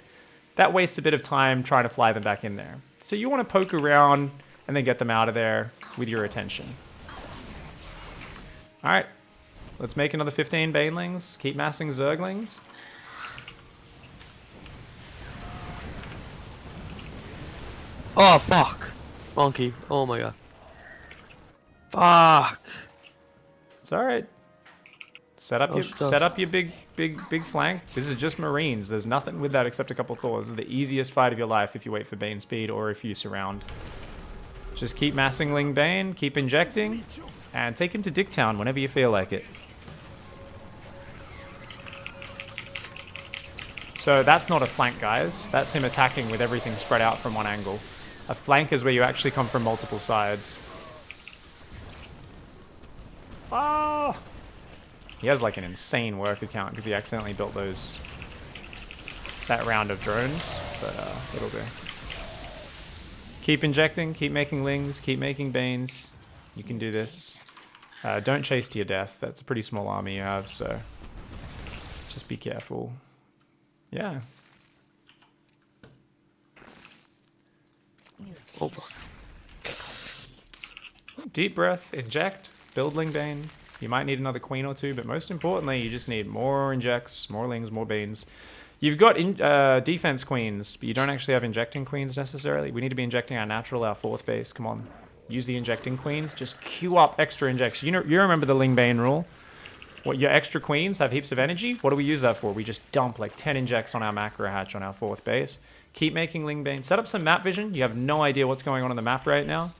That wastes a bit of time trying to fly them back in there. So you want to poke around and then get them out of there with your attention. All right. Let's make another 15 Banelings. Keep massing Zerglings. Oh, fuck. Monkey. Oh my god. Fuck. It's alright. Set up your big flank. This is just Marines. There's nothing with that except a couple Thors. This is the easiest fight of your life if you wait for Bane speed or if you surround. Just keep massing Ling Bane, keep injecting, and take him to Dicktown whenever you feel like it. So that's not a flank, guys. That's him attacking with everything spread out from one angle. A flank is where you actually come from multiple sides. Ah! He has like an insane work account because he accidentally built that round of drones, but it'll do. Keep injecting, keep making Lings, keep making Banes. You can do this. Don't chase to your death. That's a pretty small army you have, so just be careful. Yeah. Oh. Deep breath, inject, build Ling Bane. You might need another queen or two, but most importantly, you just need more injects, more Lings, more Banes. You've got defense queens, but you don't actually have injecting queens necessarily. We need to be injecting our natural, our 4th base. Come on. Use the injecting queens. Just queue up extra injections. You remember the Ling Bane rule. What, your extra queens have heaps of energy? What do we use that for? We just dump like 10 injects on our macro hatch on our 4th base. Keep making Ling Bane. Set up some map vision. You have no idea what's going on the map right now.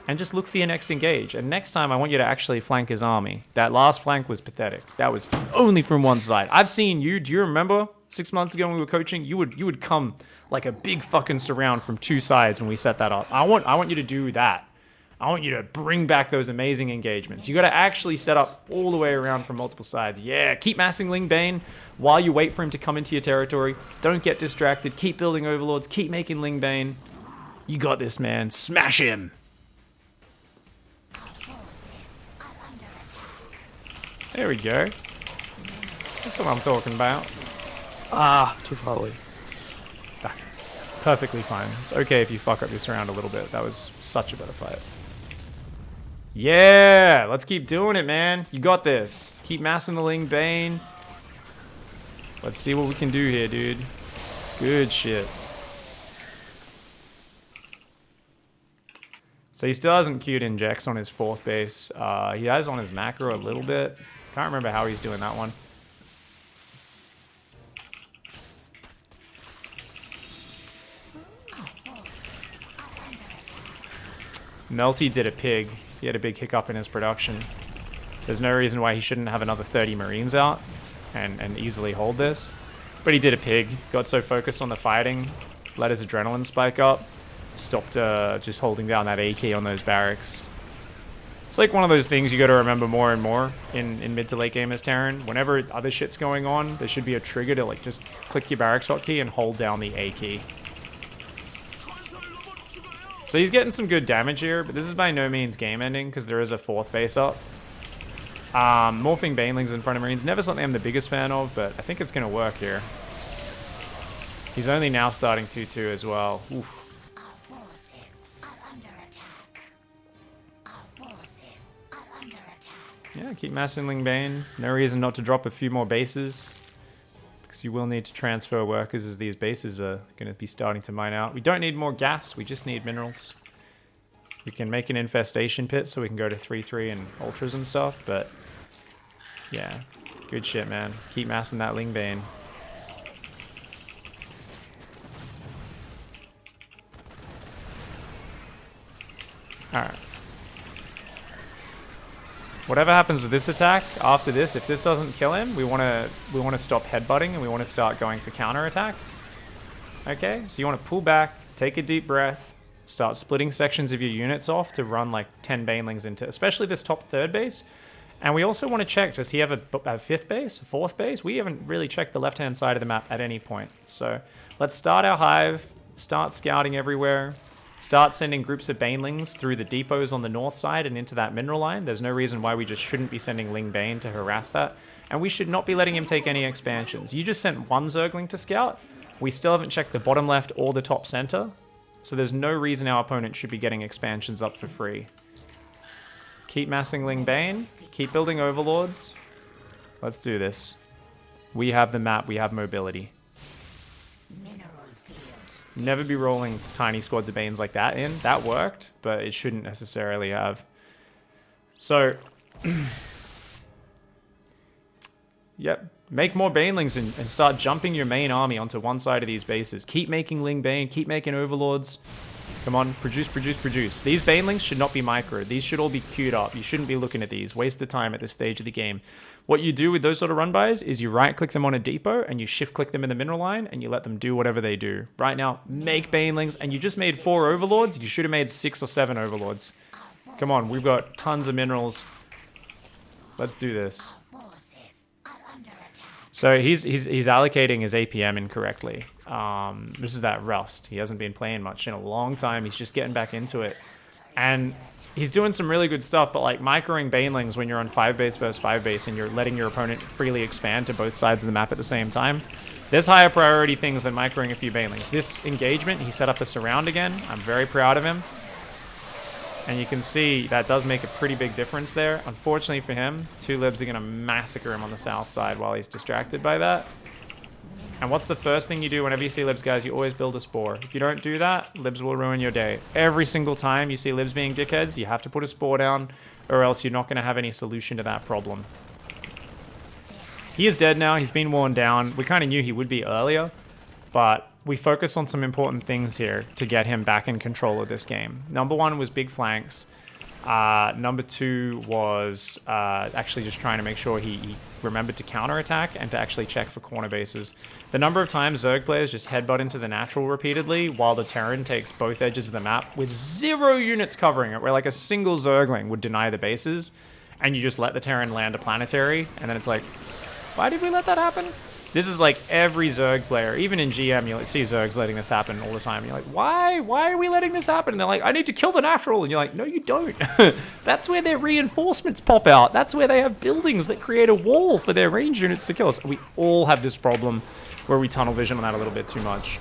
And just look for your next engage. And next time, I want you to actually flank his army. That last flank was pathetic. That was only from one side. I've seen you. Do you remember 6 months ago when we were coaching? You would come like a big fucking surround from 2 sides when we set that up. I want you to do that. I want you to bring back those amazing engagements. You got to actually set up all the way around from multiple sides. Yeah, keep massing Ling Bane while you wait for him to come into your territory. Don't get distracted. Keep building overlords. Keep making Ling Bane. You got this, man. Smash him. There we go. That's what I'm talking about. Ah, too far away. Perfectly fine. It's okay if you fuck up your surround a little bit. That was such a better fight. Yeah, let's keep doing it, man. You got this. Keep massing the Ling Bane. Let's see what we can do here, dude. Good shit. So he still hasn't queued injects on his 4th base. He has on his macro a little bit. Can't remember how he's doing that one. Melty did a pig. He had a big hiccup in his production. There's no reason why he shouldn't have another 30 Marines out and easily hold this. But he did a pig. Got so focused on the fighting, let his adrenaline spike up. Stopped just holding down that A key on those barracks. It's like one of those things you got to remember more and more in mid to late game as Terran. Whenever other shit's going on, there should be a trigger to like just click your barracks hotkey and hold down the A key. So he's getting some good damage here, but this is by no means game ending because there is a 4th base up. Morphing Banelings in front of Marines, never something I'm the biggest fan of, but I think it's going to work here. He's only now starting 2-2 as well. Oof. Yeah, keep massing Ling Bane. No reason not to drop a few more bases. Because you will need to transfer workers as these bases are going to be starting to mine out. We don't need more gas, we just need minerals. We can make an infestation pit so we can go to 3-3 and ultras and stuff, but yeah, good shit, man. Keep massing that Ling Bane. Alright. Whatever happens with this attack, after this, if this doesn't kill him, we want to stop headbutting and we want to start going for counterattacks. Okay, so you want to pull back, take a deep breath, start splitting sections of your units off to run like 10 Banelings into, especially this top 3rd base. And we also want to check, does he have a 5th base, a 4th base? We haven't really checked the left-hand side of the map at any point. So let's start our hive, start scouting everywhere. Start sending groups of Banelings through the depots on the north side and into that mineral line. There's no reason why we just shouldn't be sending Ling Bane to harass that. And we should not be letting him take any expansions. You just sent 1 Zergling to scout. We still haven't checked the bottom left or the top center. So there's no reason our opponent should be getting expansions up for free. Keep massing Ling Bane. Keep building overlords. Let's do this. We have the map. We have mobility. Never be rolling tiny squads of Banes like that in. That worked, but it shouldn't necessarily have. So, yep. Make more Banelings and start jumping your main army onto one side of these bases. Keep making Ling Bane, keep making Overlords. Come on, produce, produce, produce. These Banelings should not be microed. These should all be queued up. You shouldn't be looking at these. Waste of time at this stage of the game. What you do with those sort of run-bys is you right-click them on a depot and you shift-click them in the mineral line and you let them do whatever they do. Right now, make Banelings, and you just made 4 Overlords. You should have made 6 or 7 Overlords. Come on, we've got tons of minerals. Let's do this. So he's allocating his APM incorrectly. This is that Rust. He hasn't been playing much in a long time. He's just getting back into it. And he's doing some really good stuff, but like microing Banelings when you're on 5 base versus 5 base and you're letting your opponent freely expand to both sides of the map at the same time, there's higher priority things than microing a few Banelings. This engagement, he set up a surround again. I'm very proud of him. And you can see that does make a pretty big difference there. Unfortunately for him, 2 Libs are going to massacre him on the south side while he's distracted by that. And what's the first thing you do whenever you see Libs, guys? You always build a spore. If you don't do that, Libs will ruin your day. Every single time you see Libs being dickheads, you have to put a spore down, or else you're not going to have any solution to that problem. He is dead now. He's been worn down. We kind of knew he would be earlier, but we focused on some important things here to get him back in control of this game. Number one was big flanks. Number two was actually just trying to make sure he remembered to counterattack and to actually check for corner bases. The number of times Zerg players just headbutt into the natural repeatedly while the Terran takes both edges of the map with 0 units covering it, where like a single Zergling would deny the bases, and you just let the Terran land a planetary, and then it's like, why did we let that happen? This is like every Zerg player, even in GM, you see Zergs letting this happen all the time. You're like, why? Why are we letting this happen? And they're like, I need to kill the natural. And you're like, no, you don't. That's where their reinforcements pop out. That's where they have buildings that create a wall for their range units to kill us. We all have this problem where we tunnel vision on that a little bit too much.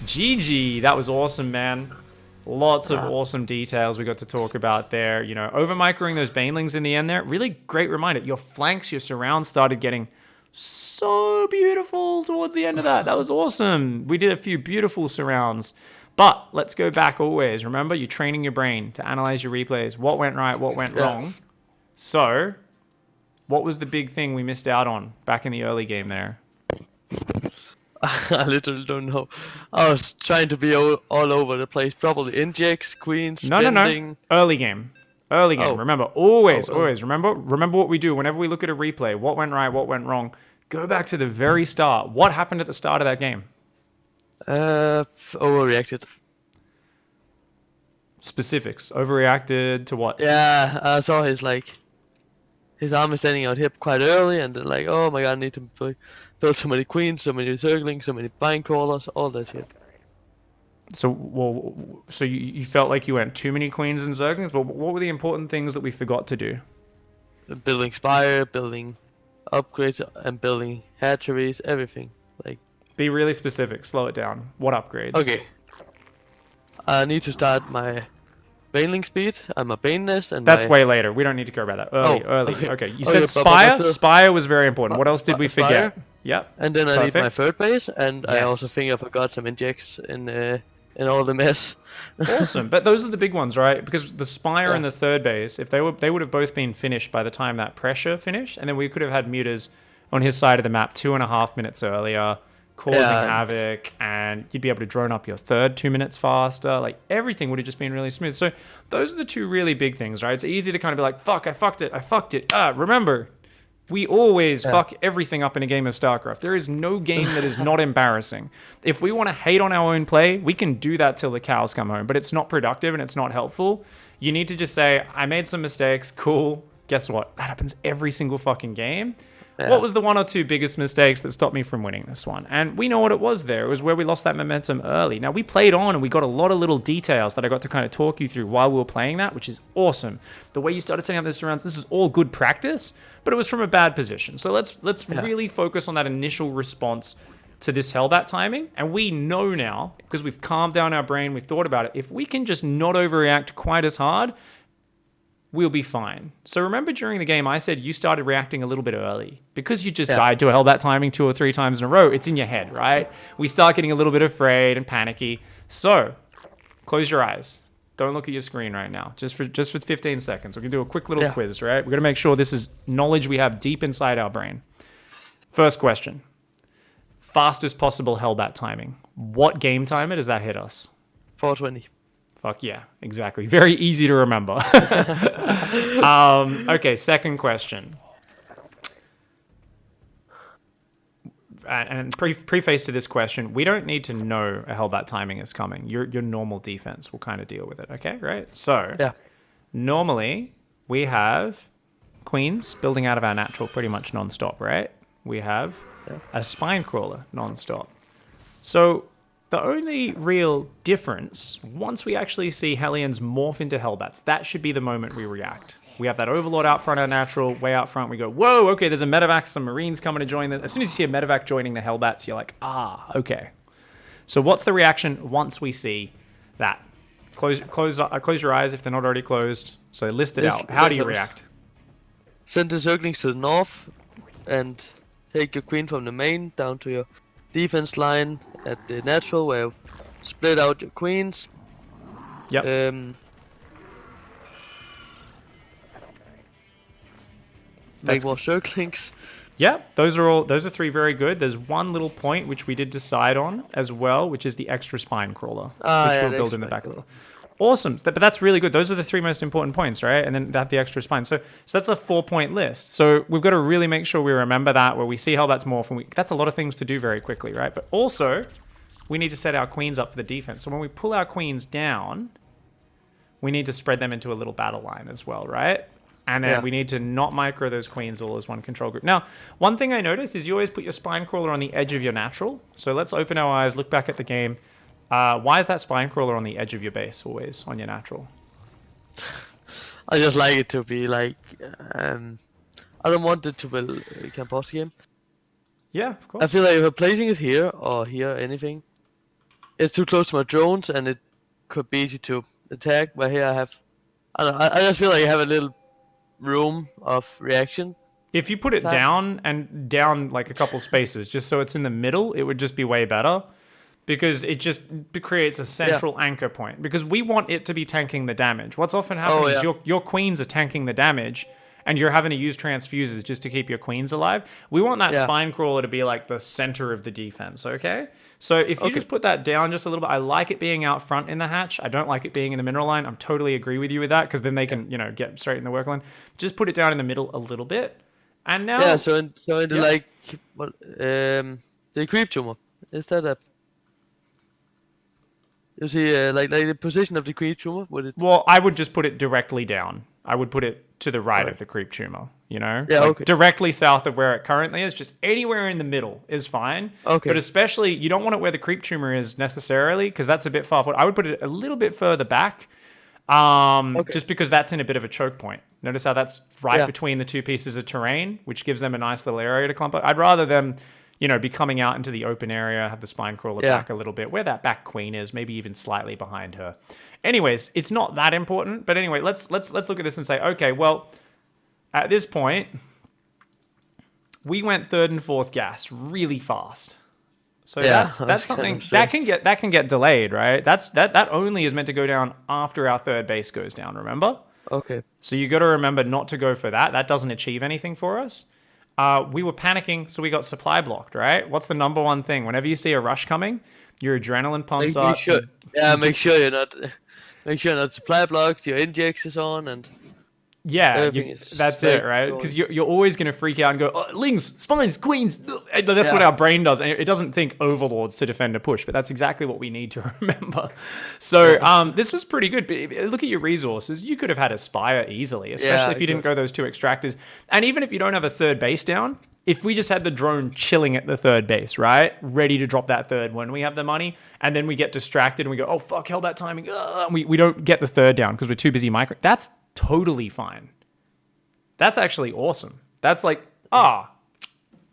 GG, that was awesome, man. Lots of awesome details we got to talk about there. You know, over-microing those banelings in the end there. Really great reminder. Your flanks, your surrounds started getting so beautiful towards the end of that. That was awesome. We did a few beautiful surrounds. But let's go back always. Remember, you're training your brain to analyze your replays. What went right, what went wrong. So, what was the big thing we missed out on back in the early game there? I literally don't know. I was trying to be all over the place. Probably injects, queens, No. Early game. Early game. Oh. Remember, always. Remember what we do whenever we look at a replay. What went right, what went wrong. Go back to the very start. What happened at the start of that game? Overreacted. Specifics. Overreacted to what? Yeah, I saw his army standing out here quite early, and then like, oh my god, I need to build so many queens, so many circlings, so many bind crawlers, all that shit. So you felt like you went too many queens and zerglings, but what were the important things that we forgot to do? Building spire, building upgrades, and building hatcheries, everything. Like, be really specific. Slow it down. What upgrades? Okay. I need to start my baneling speed. I'm a bane nest, and that's way later. We don't need to care about that. Early. Okay. You said yeah, spire. but Spire was very important. What else did we forget? Spire? Yep. And then I need my third base, and I Yes. also think I forgot some injects in all the mess. Awesome. But those are the big ones, right? Because the spire Yeah. and the third base, if they would have both been finished by the time that pressure finished, and then we could have had mutas on his side of the map 2.5 minutes earlier, causing havoc, and you'd be able to drone up your third 2 minutes faster. Like, everything would have just been really smooth. So those are the two really big things, right? It's easy to kind of be like, fuck, I fucked it. Remember, we always fuck everything up in a game of StarCraft. There is no game that is not embarrassing. If we want to hate on our own play, we can do that till the cows come home, but it's not productive and it's not helpful. You need to just say, I made some mistakes, cool. Guess what? That happens every single fucking game. Yeah. What was the one or two biggest mistakes that stopped me from winning this one? And we know what it was there. It was where we lost that momentum early. Now, we played on and we got a lot of little details that I got to kind of talk you through while we were playing that, which is awesome. The way you started setting up those surrounds, this is all good practice, but it was from a bad position. So let's really focus on that initial response to this Hellbat timing. And we know now, because we've calmed down our brain, we've thought about it, if we can just not overreact quite as hard, we'll be fine. So remember during the game, I said you started reacting a little bit early because you just died to a Hellbat timing 2 or 3 times in a row. It's in your head, right? We start getting a little bit afraid and panicky. So close your eyes. Don't look at your screen right now. Just for 15 seconds. We're going to do a quick little quiz, right? We're going to make sure this is knowledge we have deep inside our brain. First question. Fastest possible Hellbat timing. What game timer does that hit us? 420. Fuck yeah, exactly. Very easy to remember. Okay, second question. And preface to this question, we don't need to know a Hellbat timing is coming. Your normal defense will kind of deal with it, okay? Right? So, normally, we have queens building out of our natural pretty much non-stop, right? We have a spine crawler non-stop. So, the only real difference, once we actually see Hellions morph into Hellbats, that should be the moment we react. We have that Overlord out front, our natural, way out front. We go, whoa, okay, there's a medevac, some Marines coming to join them. As soon as you see a medevac joining the Hellbats, you're like, okay. So what's the reaction once we see that? Close your eyes if they're not already closed. So list it out. How do you react? Send the Zerglings to the north and take your queen from the main down to your defense line at the natural where you split out your queens. Yep. Make more circlings. Yeah, those are three very good. There's one little point which we did decide on as well, which is the extra spine crawler, which Yeah, we'll the build in the extra back of spine the. Awesome, but that's really good. Those are the three most important points, right? And then that the extra spine. So that's a 4-point list. So we've got to really make sure we remember that where we see Hellbat's morph, and that's a lot of things to do very quickly, right? But also, we need to set our queens up for the defense. So when we pull our queens down, we need to spread them into a little battle line as well, right? And then we need to not micro those queens all as one control group. Now, one thing I noticed is you always put your spine crawler on the edge of your natural. So let's open our eyes, look back at the game. Why is that spine crawler on the edge of your base always, on your natural? I just like it to be like, I don't want it to be a campus game. Yeah, of course. I feel like if I'm placing it here or here, anything, it's too close to my drones and it could be easy to attack. But here I don't know, I just feel like I have a little room of reaction. If you put it down and down like a couple spaces, just so it's in the middle, it would just be way better. Because it just creates a central anchor point. Because we want it to be tanking the damage. What's often happening is your queens are tanking the damage, and you're having to use transfuses just to keep your queens alive. We want that spine crawler to be like the center of the defense, okay? So if you just put that down just a little bit, I like it being out front in the hatch. I don't like it being in the mineral line. I'm totally agree with you with that, because then they can, get straight in the work line. Just put it down in the middle a little bit. And now... Yeah, so in the like, what, the creep tumor, is that a... You see, like the position of the creep tumor? Would it... Well, I would just put it directly down. I would put it to the right of the creep tumor, Yeah, like directly south of where it currently is. Just anywhere in the middle is fine. Okay. But especially, you don't want it where the creep tumor is necessarily, because that's a bit far forward. I would put it a little bit further back, just because that's in a bit of a choke point. Notice how that's right between the two pieces of terrain, which gives them a nice little area to clump up. I'd rather them... be coming out into the open area, have the spine crawler back a little bit, where that back queen is, maybe even slightly behind her. Anyways, it's not that important. But anyway, let's look at this and say, okay, well, at this point, we went 3rd and 4th gas really fast. So that's something that can get delayed, right? That only is meant to go down after our 3rd base goes down. Remember? Okay. So you got to remember not to go for that. That doesn't achieve anything for us. We were panicking, so we got supply blocked, right? What's the number one thing? Whenever you see a rush coming, your adrenaline pumps up. Make sure you're not supply blocked, your index is on, and that's it, right? Because you're always going to freak out and go, oh, lings, spines, queens. That's what our brain does. And it doesn't think overlords to defend a push, but that's exactly what we need to remember. So this was pretty good. But look at your resources. You could have had a Spire easily, especially if you didn't go those 2 extractors. And even if you don't have a 3rd base down, if we just had the drone chilling at the 3rd base, right? Ready to drop that 3rd when we have the money, and then we get distracted and we go, oh, fuck, Hellbat timing. And we don't get the 3rd down because we're too busy micro. That's totally fine. That's actually awesome. That's like, I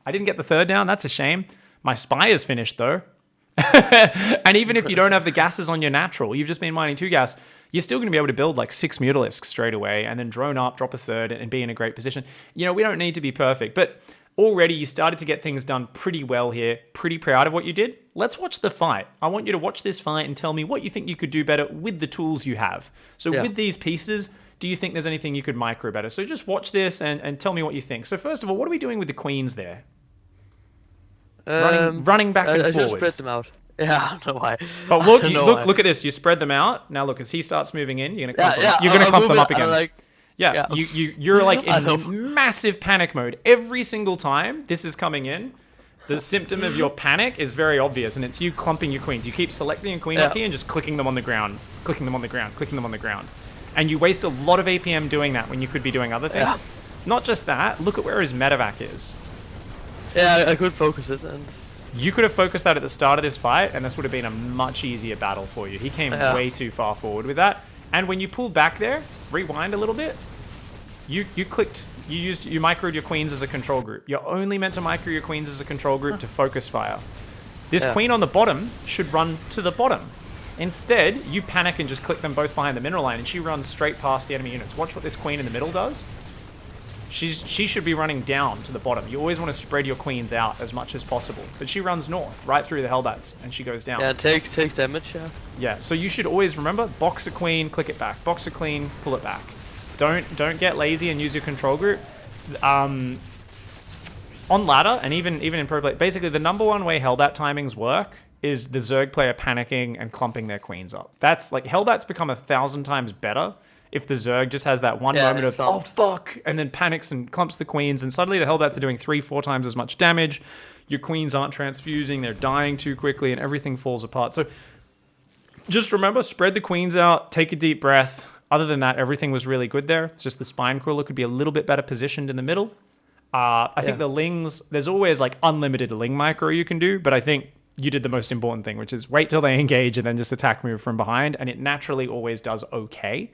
didn't get the 3rd down. That's a shame. My Spire's finished though. And even if you don't have the gases on your natural, you've just been mining 2 gas, you're still going to be able to build like 6 Mutalisks straight away and then drone up, drop a 3rd and be in a great position. We don't need to be perfect, but already you started to get things done pretty well here. Pretty proud of what you did. Let's watch the fight. I want you to watch this fight and tell me what you think you could do better with the tools you have. So with these pieces, do you think there's anything you could micro better? So just watch this and tell me what you think. So first of all, what are we doing with the queens there? Running back and I forwards. just spread them out. Yeah, I don't know why. But look at this. You spread them out. Now look, as he starts moving in, you're gonna clump them up again. You're like in massive panic mode every single time this is coming in. The symptom of your panic is very obvious, and it's you clumping your queens. You keep selecting a queen up here and just clicking them on the ground, clicking them on the ground, clicking them on the ground. And you waste a lot of APM doing that when you could be doing other things. Yeah. Not just that, look at where his medevac is. Yeah, I could focus it. And you could have focused that at the start of this fight, and this would have been a much easier battle for you. He came way too far forward with that. And when you pulled back there, rewind a little bit, you microed your queens as a control group. You're only meant to micro your queens as a control group to focus fire. This queen on the bottom should run to the bottom. Instead, you panic and just click them both behind the mineral line, and she runs straight past the enemy units. Watch what this queen in the middle does. She should be running down to the bottom. You always want to spread your queens out as much as possible. But she runs north, right through the Hellbats, and she goes down. Yeah, takes damage, Yeah, so you should always remember, box a queen, click it back. Box a queen, pull it back. Don't get lazy and use your control group. on ladder and even in pro play, basically the number one way Hellbat timings work is the Zerg player panicking and clumping their queens up. That's like Hellbat's become 1,000 times better if the Zerg just has that one moment of oh fuck, and then panics and clumps the queens, and suddenly the Hellbats are doing 3-4 times as much damage. Your queens aren't transfusing, they're dying too quickly, and everything falls apart. So just remember, spread the queens out, take a deep breath. Other than that, everything was really good there. It's just the spine crawler could be a little bit better positioned in the middle. I think the lings, there's always like unlimited ling micro you can do, but I think you did the most important thing, which is wait till they engage and then just attack move from behind, and it naturally always does okay.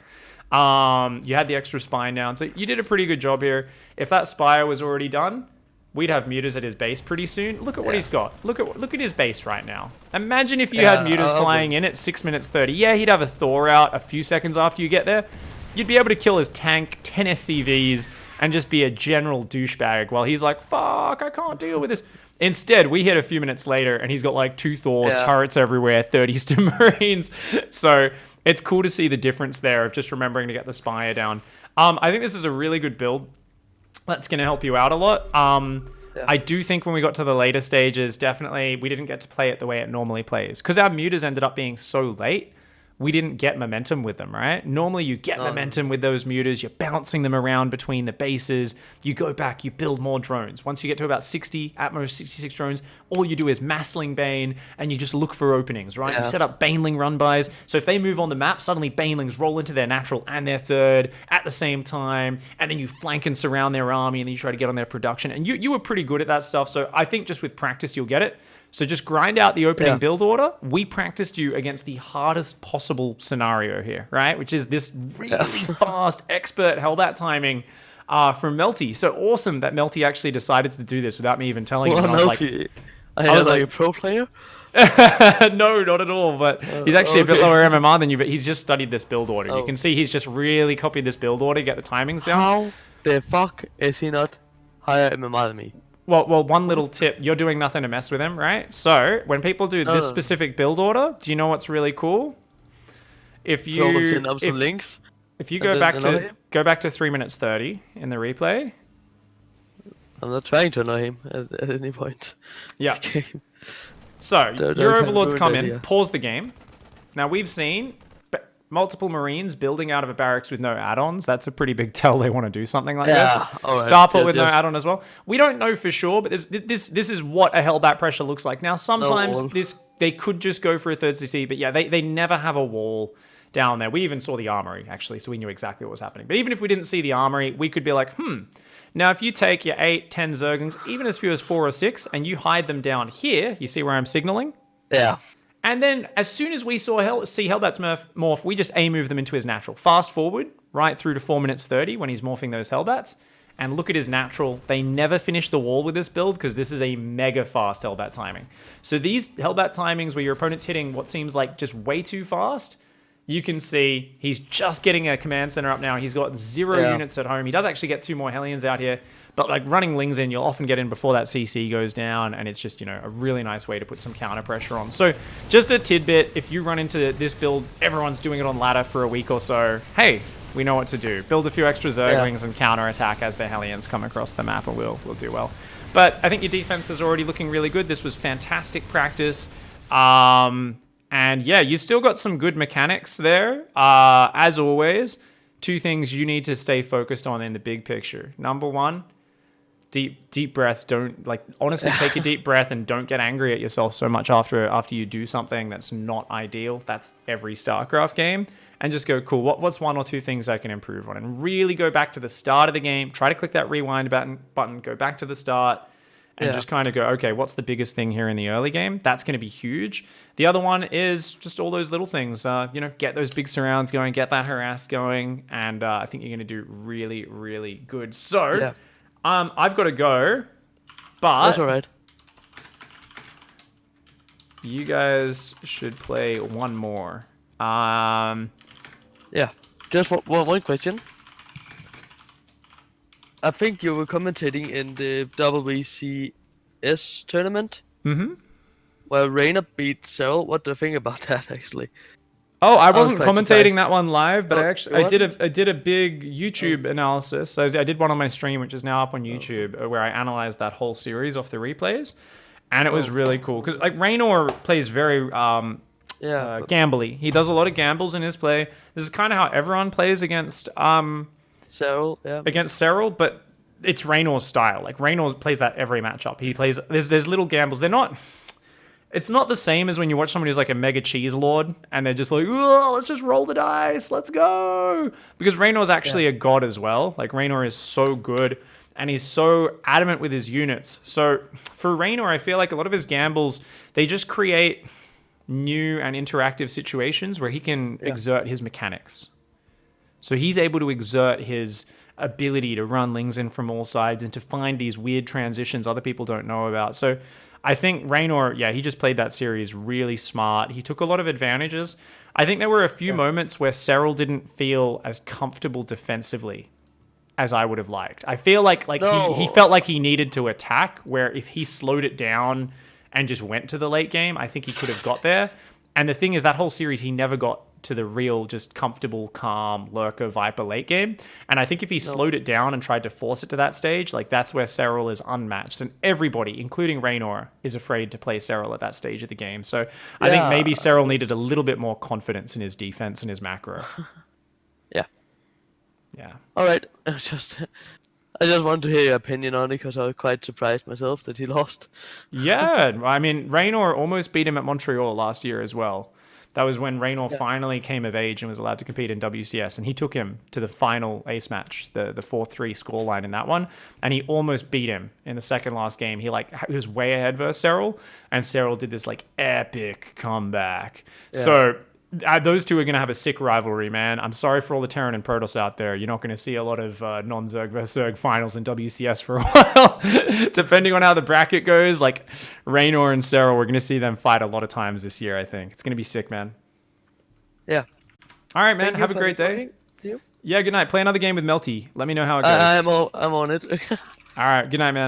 You had the extra spine down, so you did a pretty good job here. If that spire was already done, we'd have mutas at his base pretty soon. Look at what he's got. Look at his base right now. Imagine if you had mutas flying in at 6 minutes 30. Yeah, he'd have a Thor out a few seconds after you get there. You'd be able to kill his tank, 10 SCVs, and just be a general douchebag while he's like, fuck, I can't deal with this. Instead, we hit a few minutes later, and he's got like 2 Thors, turrets everywhere, 30 Stim Marines. So it's cool to see the difference there of just remembering to get the Spire down. I think this is a really good build. That's going to help you out a lot. I do think when we got to the later stages, definitely we didn't get to play it the way it normally plays. Because our mutas ended up being so late, we didn't get momentum with them, right? Normally you get momentum with those mutas, you're bouncing them around between the bases, you go back, you build more drones. Once you get to about 60, at most 66 drones, all you do is massling Bane, and you just look for openings, right? You set up Baneling run-bys, so if they move on the map, suddenly Banelings roll into their natural and their third at the same time, and then you flank and surround their army, and then you try to get on their production, and you were pretty good at that stuff, so I think just with practice you'll get it. So just grind out the opening build order. We practiced you against the hardest possible scenario here, right? Which is this really fast, expert Hellbat timing from Melty. So awesome that Melty actually decided to do this without me even telling him. And I was Melty? I was like a pro player? No, not at all. But he's actually a bit lower MMR than you, but he's just studied this build order. You can see he's just really copied this build order, get the timings down. How the fuck is he not higher MMR than me? Well, one little tip. You're doing nothing to mess with him, right? So, when people do this specific build order, do you know what's really cool? If you if you go back to 3 minutes 30 in the replay. I'm not trying to annoy him at any point. Yeah. So, your overlords come in, pause the game. Now, we've seen multiple Marines building out of a barracks with no add-ons. That's a pretty big tell they want to do something like this. Starport with no add-on as well. We don't know for sure, but this is what a Hellbat pressure looks like. Now, sometimes they could just go for a third CC, but yeah, they never have a wall down there. We even saw the armory, actually, so we knew exactly what was happening. But even if we didn't see the armory, we could be like, Now, if you take your 8, 10 Zerglings, even as few as 4 or 6, and you hide them down here, you see where I'm signaling? Yeah. And then, as soon as we see Hellbat's morph, we just A-move them into his natural. Fast forward, right through to 4 minutes 30 when he's morphing those Hellbats. And look at his natural. They never finish the wall with this build because this is a mega fast Hellbat timing. So these Hellbat timings where your opponent's hitting what seems like just way too fast, you can see he's just getting a command center up now. He's got 0 units at home. He does actually get 2 more Hellions out here. But like running Lings in, you'll often get in before that CC goes down, and it's just, a really nice way to put some counter pressure on. So just a tidbit, if you run into this build, everyone's doing it on ladder for a week or so, hey, we know what to do. Build a few extra Zerglings and counter attack as the Hellions come across the map, and we'll do well. But I think your defense is already looking really good. This was fantastic practice. And yeah, you've still got some good mechanics there. As always, 2 things you need to stay focused on in the big picture. Number 1, deep breaths. Honestly take a deep breath and don't get angry at yourself so much after you do something that's not ideal. That's every StarCraft game. And just go, cool, what's 1 or 2 things I can improve on? And really go back to the start of the game. Try to click that rewind button, go back to the start, and just kind of go, okay, what's the biggest thing here in the early game? That's going to be huge. The other one is just all those little things. Get those big surrounds going, get that harass going, and I think you're going to do really, really good. So, I've got to go, but that's all right. You guys should play one more. Just one question. I think you were commentating in the WCS tournament. Mm-hmm. Where Reina beat Cell. What do you think about that, actually? Oh, I was wasn't quite commentating surprised. that one live, but Oh, I actually you wasn't? I did a big YouTube analysis. So I did one on my stream, which is now up on YouTube, where I analyzed that whole series off the replays, and it was really cool because like Raynor plays very Yeah. But gambly. He does a lot of gambles in his play. This is kind of how everyone plays against Cyril, yeah. Cyril, but it's Raynor's style. Like Raynor plays that every matchup. He plays there's little gambles. They're not. It's not the same as when you watch someone who's like a mega cheese lord and they're just like, oh, let's just roll the dice, let's go. Because Raynor's actually a god as well. Like Raynor is so good and he's so adamant with his units. So for Raynor, I feel like a lot of his gambles, they just create new and interactive situations where he can exert his mechanics. So he's able to exert his ability to run lings in from all sides and to find these weird transitions other people don't know about. So I think Raynor, he just played that series really smart. He took a lot of advantages. I think there were a few moments where Cyril didn't feel as comfortable defensively as I would have liked. I feel like he felt like he needed to attack, where if he slowed it down and just went to the late game, I think he could have got there. And the thing is, that whole series, he never got to the real, just comfortable, calm, Lurker, Viper late game. And I think if he slowed it down and tried to force it to that stage, like that's where Cyril is unmatched. And everybody, including Raynor, is afraid to play Cyril at that stage of the game. So I think maybe Cyril needed a little bit more confidence in his defense and his macro. Yeah. Yeah. All right. I just wanted to hear your opinion on it because I was quite surprised myself that he lost. Yeah. I mean, Raynor almost beat him at Montreal last year as well. That was when Raynor finally came of age and was allowed to compete in WCS, and he took him to the final ace match, the 4-3 scoreline in that one, and he almost beat him in the second last game. He was way ahead versus Cyril, and Cyril did this like epic comeback. Yeah. So those two are going to have a sick rivalry, man. I'm sorry for all the Terran and Protoss out there. You're not going to see a lot of non-Zerg versus Zerg finals in WCS for a while. Depending on how the bracket goes, like Raynor and Cyril, we're going to see them fight a lot of times this year, I think. It's going to be sick, man. Yeah. All right, man. Have a great day. Yeah, good night. Play another game with Melty. Let me know how it goes. I'm on it. All right, good night, man.